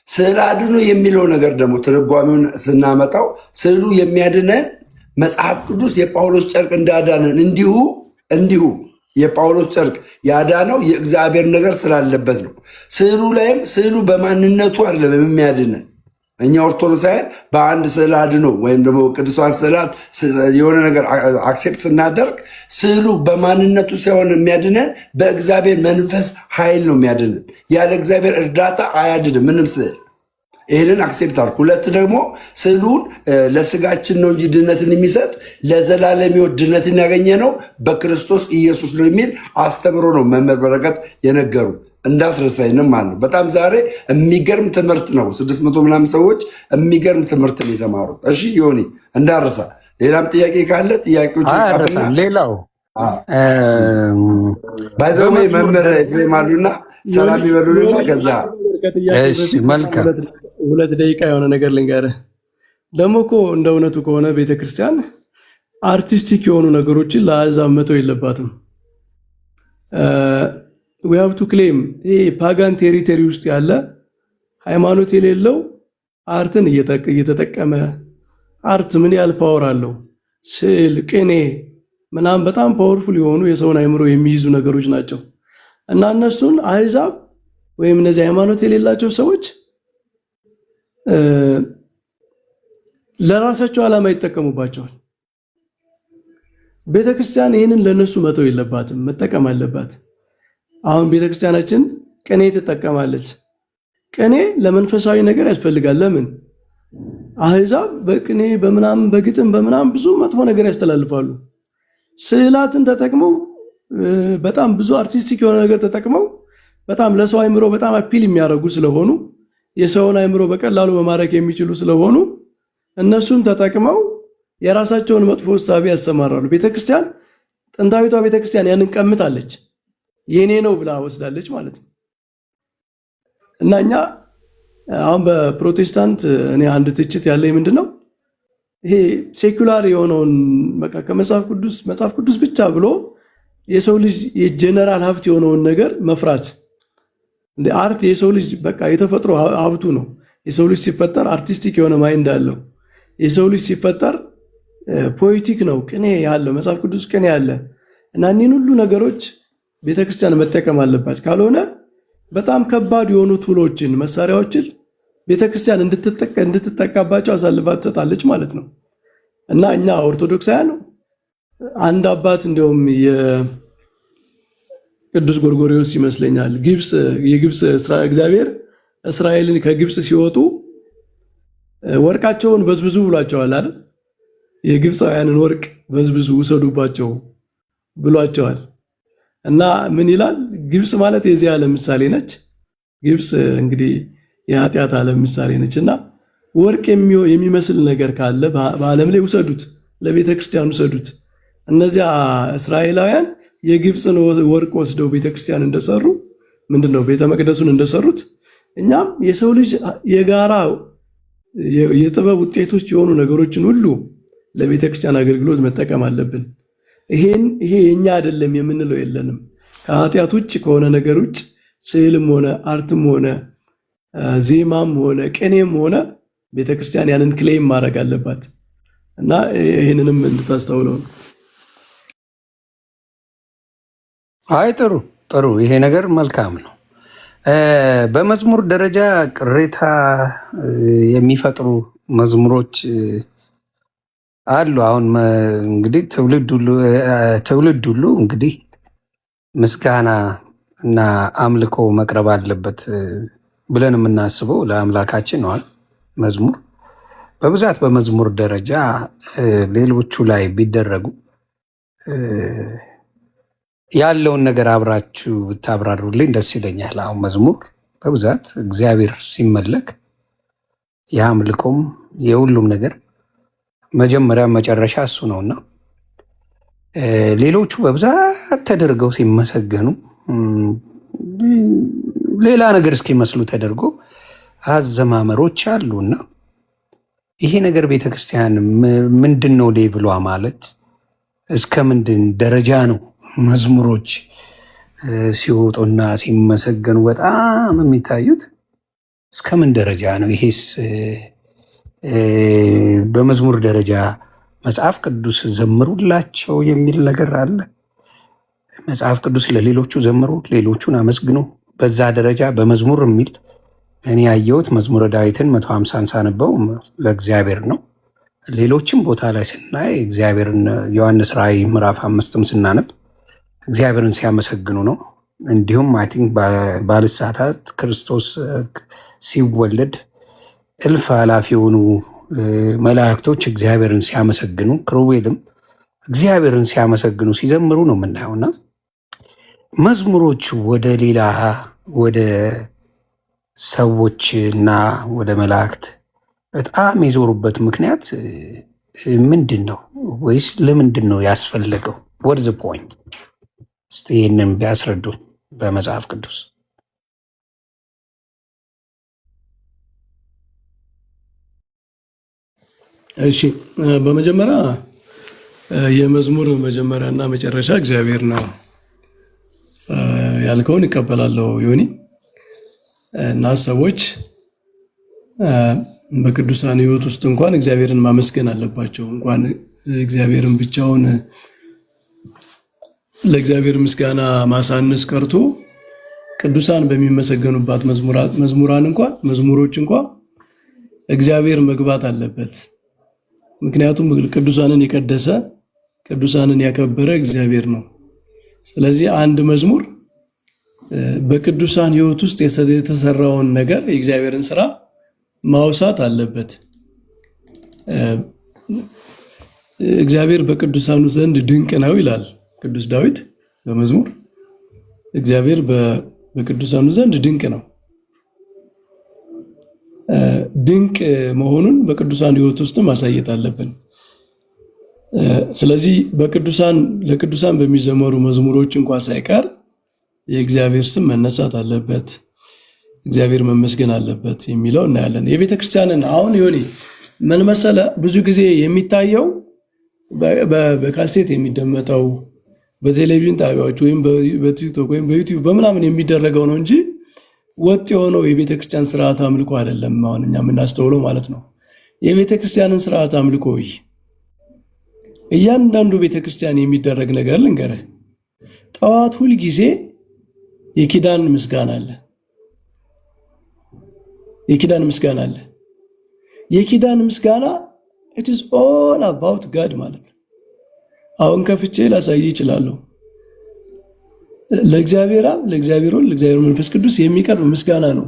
ስዕል አድኖ የሚለው ነገር ደግሞ ትርጓሜውን ስናመጣው ስዕሉ የሚያድነን መጽሐፍ ቅዱስ የጳውሎስ ጨርቅ እንዳዳነን እንዲሁ የጳውሎስ ጨርቅ ያዳነው የእግዚአብሔር ነገር ስላለበት ነው። ስዕሉ ላይም ስዕሉ በማንነቱ አይደለም የሚያድነን። እኛ ኦርቶዶክሳውያን በአንድ ስዕል አድኖ ወይም ደግሞ ቅዱሳን ስዕላት የሆነ ነገር አክሴፕት ስናደርግ ስዕሉ በማንነቱ ሳይሆን የሚያድነን በእግዚአብሔር መንፈስ ኃይል ነው የሚያድነን። ያለ እግዚአብሔር እርዳታ አያድንም ምንም ስዕል። ይህንን አክሴፕት አድርግ። ሁለት ደግሞ ስዕሉን ለስጋችን ነው እንጂ ድነትን የሚሰጥ ለዘላለም ሕይወት ድነትን ያገኘ ነው በክርስቶስ ኢየሱስ ነው የሚል አስተምሮ ነው መምህር በረከት የነገሩ። እንዳትረሳይንም ማለት ነው። በጣም ዛሬ የሚገርም ትምህርት ነው። 600 ምናምን ሰዎች የሚገርም ትምህርት ነው የተማሩት። እሺ ዮኒ እንዳረሳ። ሌላም ጥያቄ ካለ ጥያቄዎች ጻፍና ሌላው ባይዘው መምህር ኤፍሬም አሉና ሰላም ይበሉልና ከዛ መልካም 2 ደቂቃ የሆነ ነገር ልንገርህ። ደግሞ እኮ እንደ እውነቱ ከሆነ ቤተክርስቲያን አርቲስቲክ የሆኑ ነገሮችን ለአሕዛብ መተው የለባትም። we have to claim ይሄ ፓጋን ቴሪቶሪ ውስጥ ያለ ሃይማኖት የሌለው አርትን እየተጠቀመ አርት ምን ያህል ፓወር አለው? ስዕል፣ ቅኔ ምናምን በጣም ፓወርፉል የሆኑ የሰውን አእምሮ የሚይዙ ነገሮች ናቸው እና እነሱን አሕዛብ ወይም እነዚህ ሃይማኖት የሌላቸው ሰዎች ለራሳቸው ዓላማ ይጠቀሙባቸዋል። ቤተክርስቲያን ይህንን ለነሱ መተው የለባትም፣ መጠቀም አለባት። አሁን ቤተክርስቲያናችን ቅኔ ትጠቀማለች። ቅኔ ለመንፈሳዊ ነገር ያስፈልጋል። ለምን? አሕዛብ በቅኔ በምናምን በግጥም በምናምን ብዙ መጥፎ ነገር ያስተላልፋሉ። ስዕላትን ተጠቅመው በጣም ብዙ አርቲስቲክ የሆነ ነገር ተጠቅመው በጣም ለሰው አእምሮ በጣም አፒል የሚያደርጉ ስለሆኑ የሰውን አእምሮ በቀላሉ መማረክ የሚችሉ ስለሆኑ እነሱን ተጠቅመው የራሳቸውን መጥፎ ሐሳብ ያሰማራሉ። ቤተክርስቲያን ጥንታዊቷ ቤተክርስቲያን ያንን ቀምታለች፣ የኔ ነው ብላ ወስዳለች ማለት ነው። እና እኛ አሁን በፕሮቴስታንት እኔ አንድ ትችት ያለኝ ምንድነው ይሄ ሴኩላር የሆነውን በቃ መጽሐፍ ቅዱስ ብቻ ብሎ የሰው ልጅ የጀነራል ሀብት የሆነውን ነገር መፍራት። እንደ አርት የሰው ልጅ በቃ የተፈጥሮ ሀብቱ ነው። የሰው ልጅ ሲፈጠር አርቲስቲክ የሆነ ማይንድ አለው። የሰው ልጅ ሲፈጠር ፖኤቲክ ነው፣ ቅኔ ያለው መጽሐፍ ቅዱስ ቅኔ ያለ እና እኒህን ሁሉ ነገሮች ቤተክርስቲያን መጠቀም አለባት። ካልሆነ በጣም ከባድ የሆኑ ቱሎችን መሳሪያዎችን ቤተክርስቲያን እንድትጠቀባቸው አሳልፋ ትሰጣለች ማለት ነው። እና እኛ ኦርቶዶክሳውያን አንድ አባት እንዲያውም የቅዱስ ጎርጎርዮስ ይመስለኛል የግብፅ እግዚአብሔር እስራኤልን ከግብፅ ሲወጡ ወርቃቸውን በዝብዙ ብሏቸዋል አይደል? የግብፃውያንን ወርቅ በዝብዙ ውሰዱባቸው ብሏቸዋል። እና ምን ይላል? ግብፅ ማለት የዚህ ዓለም ምሳሌ ነች። ግብፅ እንግዲህ የኃጢአት ዓለም ምሳሌ ነች። እና ወርቅ የሚመስል ነገር ካለ በዓለም ላይ ውሰዱት፣ ለቤተ ክርስቲያን ውሰዱት። እነዚያ እስራኤላውያን የግብፅን ወርቅ ወስደው ቤተክርስቲያን እንደሰሩ ምንድነው ቤተ መቅደሱን እንደሰሩት እኛም የሰው ልጅ የጋራ የጥበብ ውጤቶች የሆኑ ነገሮችን ሁሉ ለቤተ ክርስቲያን አገልግሎት መጠቀም አለብን። ይሄ የኛ አይደለም የምንለው የለንም። ከኃጢአት ውጭ ከሆነ ነገር ውጭ ስዕልም ሆነ አርትም ሆነ ዜማም ሆነ ቅኔም ሆነ ቤተ ክርስቲያን ያንን ክሌም ማድረግ አለባት እና ይህንንም እንድታስተውለው ነው። አይ ጥሩ ይሄ ነገር መልካም ነው። በመዝሙር ደረጃ ቅሬታ የሚፈጥሩ መዝሙሮች አሉ። አሁን እንግዲህ ትውልድ ሁሉ እንግዲህ ምስጋና እና አምልኮ መቅረብ አለበት ብለን የምናስበው ለአምላካችን ነው። መዝሙር በብዛት በመዝሙር ደረጃ ሌሎቹ ላይ ቢደረጉ ያለውን ነገር አብራችሁ ብታብራሩልኝ ደስ ይለኛል። አሁን መዝሙር በብዛት እግዚአብሔር ሲመለክ የአምልኮም የሁሉም ነገር መጀመሪያ መጨረሻ እሱ ነውና ሌሎቹ በብዛት ተደርገው ሲመሰገኑ ሌላ ነገር እስኪመስሉ ተደርጎ አዘማመሮች አሉና ይሄ ነገር ቤተክርስቲያን ምንድን ነው ሌቭሏ ማለት እስከ ምንድን ደረጃ ነው? መዝሙሮች ሲወጡና ሲመሰገኑ በጣም የሚታዩት እስከምን ደረጃ ነው? ይሄስ በመዝሙር ደረጃ መጽሐፍ ቅዱስ ዘምሩላቸው የሚል ነገር አለ። መጽሐፍ ቅዱስ ለሌሎቹ ዘምሩ፣ ሌሎቹን አመስግኑ። በዛ ደረጃ በመዝሙር የሚል እኔ ያየሁት መዝሙረ ዳዊትን 150 ሳነበው ለእግዚአብሔር ነው። ሌሎችም ቦታ ላይ ስናይ እግዚአብሔርን ዮሐንስ ራእይ ምዕራፍ 5ም ስናነብ እግዚአብሔርን ሲያመሰግኑ ነው። እንዲሁም አይ ቲንክ ባልሳሳት ክርስቶስ ሲወለድ እልፍ አላፊ የሆኑ መላእክቶች እግዚአብሔርን ሲያመሰግኑ፣ ክሩቤልም እግዚአብሔርን ሲያመሰግኑ ሲዘምሩ ነው የምናየውና መዝሙሮች ወደ ሌላ ወደ ሰዎች እና ወደ መላእክት በጣም የዞሩበት ምክንያት ምንድን ነው? ወይስ ለምንድን ነው ያስፈለገው? ወርዝ ፖይንት እስቲ ይህንን ቢያስረዱን በመጽሐፍ ቅዱስ። እሺ፣ በመጀመሪያ የመዝሙር መጀመሪያና መጨረሻ እግዚአብሔር ነው ያልከውን እቀበላለሁ ዮኒ። እና ሰዎች በቅዱሳን ሕይወት ውስጥ እንኳን እግዚአብሔርን ማመስገን አለባቸው። እንኳን እግዚአብሔርን ብቻውን ለእግዚአብሔር ምስጋና ማሳነስ ቀርቶ ቅዱሳን በሚመሰገኑባት መዝሙሮች እንኳን እግዚአብሔር መግባት አለበት። ምክንያቱም ቅዱሳንን የቀደሰ ቅዱሳንን ያከበረ እግዚአብሔር ነው። ስለዚህ አንድ መዝሙር በቅዱሳን ሕይወት ውስጥ የተሰራውን ነገር የእግዚአብሔርን ስራ ማውሳት አለበት። እግዚአብሔር በቅዱሳኑ ዘንድ ድንቅ ነው ይላል ቅዱስ ዳዊት በመዝሙር። እግዚአብሔር በቅዱሳኑ ዘንድ ድንቅ ነው። ድንቅ መሆኑን በቅዱሳን ሕይወት ውስጥ ማሳየት አለብን። ስለዚህ ለቅዱሳን በሚዘመሩ መዝሙሮች እንኳን ሳይቀር የእግዚአብሔር ስም መነሳት አለበት፣ እግዚአብሔር መመስገን አለበት የሚለው እናያለን። የቤተ ክርስቲያንን አሁን ዮኒ ምን መሰለ ብዙ ጊዜ የሚታየው በካሴት የሚደመጠው በቴሌቪዥን ጣቢያዎች ወይም በቲክቶክ ወይም በዩቲዩብ በምናምን የሚደረገው ነው እንጂ ወጥ የሆነው የቤተክርስቲያን ስርዓት አምልኮ አይደለም። አሁን እኛ የምናስተውለው ማለት ነው። የቤተክርስቲያንን ስርዓት አምልኮ እያንዳንዱ ቤተክርስቲያን የሚደረግ ነገር ልንገርህ። ጠዋት ሁል ጊዜ የኪዳን ምስጋና አለ። የኪዳን ምስጋና it is all about God ማለት ነው። አሁን ከፍቼ ላሳይ ይችላልው። ለእግዚአብሔር አብ፣ ለእግዚአብሔር ወልድ፣ ለእግዚአብሔር መንፈስ ቅዱስ የሚቀርብ ምስጋና ነው።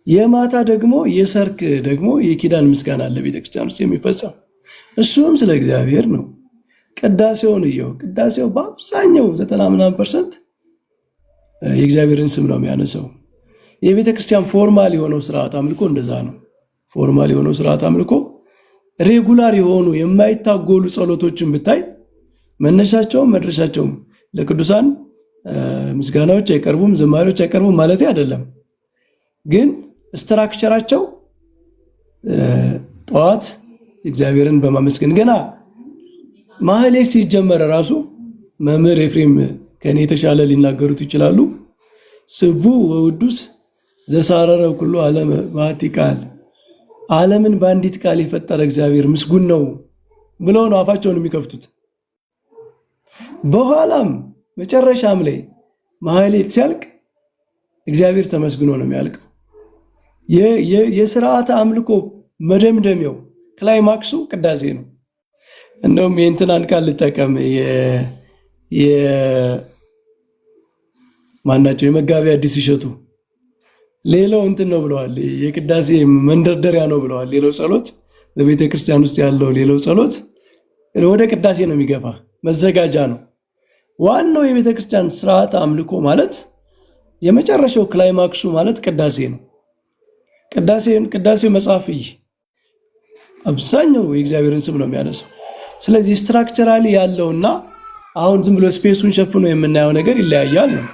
የማታ ደግሞ የሰርክ ደግሞ የኪዳን ምስጋና አለ ቤተክርስቲያን ውስጥ የሚፈጸም፣ እሱም ስለ እግዚአብሔር ነው። ቅዳሴውን ቅዳሴው በአብዛኛው 90% የእግዚአብሔርን ስም ነው የሚያነሳው። የቤተክርስቲያን ፎርማል የሆነው ስርዓት አምልኮ እንደዛ ነው። ፎርማል የሆነው ስርዓት አምልኮ ሬጉላር የሆኑ የማይታጎሉ ጸሎቶችን ብታይ መነሻቸውም መድረሻቸውም ለቅዱሳን ምስጋናዎች አይቀርቡም፣ ዝማሬዎች አይቀርቡም ማለት አይደለም። ግን ስትራክቸራቸው ጠዋት እግዚአብሔርን በማመስገን ገና ማህሌት ሲጀመር ራሱ መምህር ኤፍሬም ከኔ የተሻለ ሊናገሩት ይችላሉ። ስቡ ወውዱስ ዘሳረረ ኩሉ ዓለም በአቲ ቃል፣ ዓለምን በአንዲት ቃል የፈጠረ እግዚአብሔር ምስጉን ነው ብለው ነው አፋቸውን የሚከፍቱት። በኋላም መጨረሻም ላይ ማህሌት ሲያልቅ እግዚአብሔር ተመስግኖ ነው የሚያልቀው። የሥርዓተ አምልኮ መደምደሚያው ክላይማክሱ ቅዳሴ ነው። እንደውም የእንትናን ቃል ልጠቀም፣ ማናቸው የመጋቢ አዲስ እሸቱ ሌላው እንትን ነው ብለዋል፣ የቅዳሴ መንደርደሪያ ነው ብለዋል። ሌላው ጸሎት በቤተ ክርስቲያን ውስጥ ያለው ሌላው ጸሎት ወደ ቅዳሴ ነው የሚገፋ፣ መዘጋጃ ነው። ዋናው የቤተ ክርስቲያን ስርዓት አምልኮ ማለት የመጨረሻው ክላይማክሱ ማለት ቅዳሴ ነው። ቅዳሴው መጽሐፍ አብዛኛው የእግዚአብሔርን ስም ነው የሚያነሳው። ስለዚህ ስትራክቸራሊ ያለውና አሁን ዝም ብሎ ስፔሱን ሸፍኖ የምናየው ነገር ይለያያል ነው።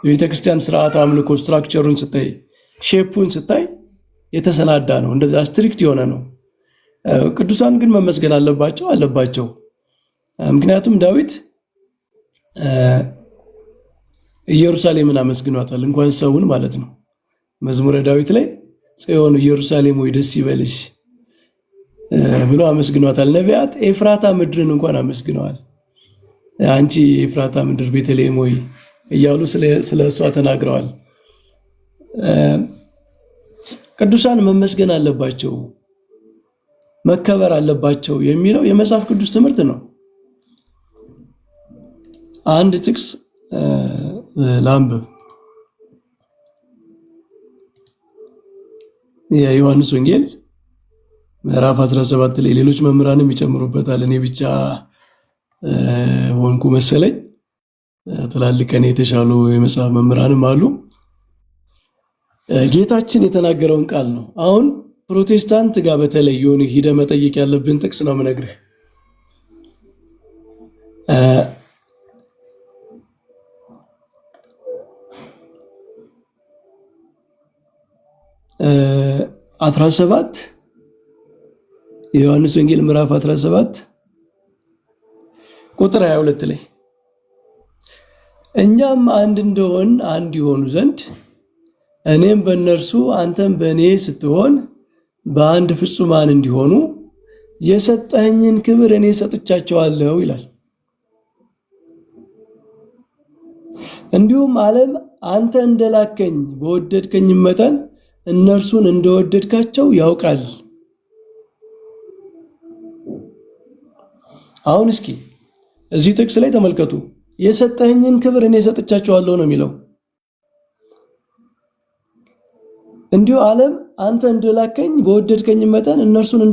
የቤተ ክርስቲያን ስርዓት አምልኮ ስትራክቸሩን ስታይ፣ ሼፑን ስታይ የተሰናዳ ነው። እንደዛ ስትሪክት የሆነ ነው። ቅዱሳን ግን መመስገን አለባቸው። ምክንያቱም ዳዊት ኢየሩሳሌምን አመስግኗታል፣ እንኳን ሰውን ማለት ነው። መዝሙረ ዳዊት ላይ ጽዮን ኢየሩሳሌም ወይ ደስ ይበልሽ ብሎ አመስግኗታል። ነቢያት ኤፍራታ ምድርን እንኳን አመስግነዋል። አንቺ ኤፍራታ ምድር ቤተልሔም ወይ እያሉ ስለ እሷ ተናግረዋል። ቅዱሳን መመስገን አለባቸው፣ መከበር አለባቸው የሚለው የመጽሐፍ ቅዱስ ትምህርት ነው። አንድ ጥቅስ ላንብብ። የዮሐንስ ወንጌል ምዕራፍ 17 ላይ ሌሎች መምህራንም ይጨምሩበታል። እኔ ብቻ ወንኩ መሰለኝ። ትላልቅ ከኔ የተሻሉ የመጽሐፍ መምህራንም አሉ። ጌታችን የተናገረውን ቃል ነው። አሁን ፕሮቴስታንት ጋር በተለይ የሆነ ሂደ መጠየቅ ያለብን ጥቅስ ነው የምነግርህ። እ 17 የዮሐንስ ወንጌል ምዕራፍ 17 ቁጥር 22 ላይ እኛም አንድ እንደሆን አንድ ይሆኑ ዘንድ እኔም በእነርሱ አንተም በእኔ ስትሆን በአንድ ፍጹማን እንዲሆኑ የሰጠኸኝን ክብር እኔ ሰጥቻቸዋለሁ ይላል። እንዲሁም ዓለም አንተ እንደላከኝ በወደድከኝ መጠን እነርሱን እንደወደድካቸው ያውቃል። አሁን እስኪ እዚህ ጥቅስ ላይ ተመልከቱ። የሰጠኸኝን ክብር እኔ ሰጥቻቸዋለሁ ነው የሚለው። እንዲሁ ዓለም አንተ እንደላከኝ በወደድከኝ መጠን እነርሱን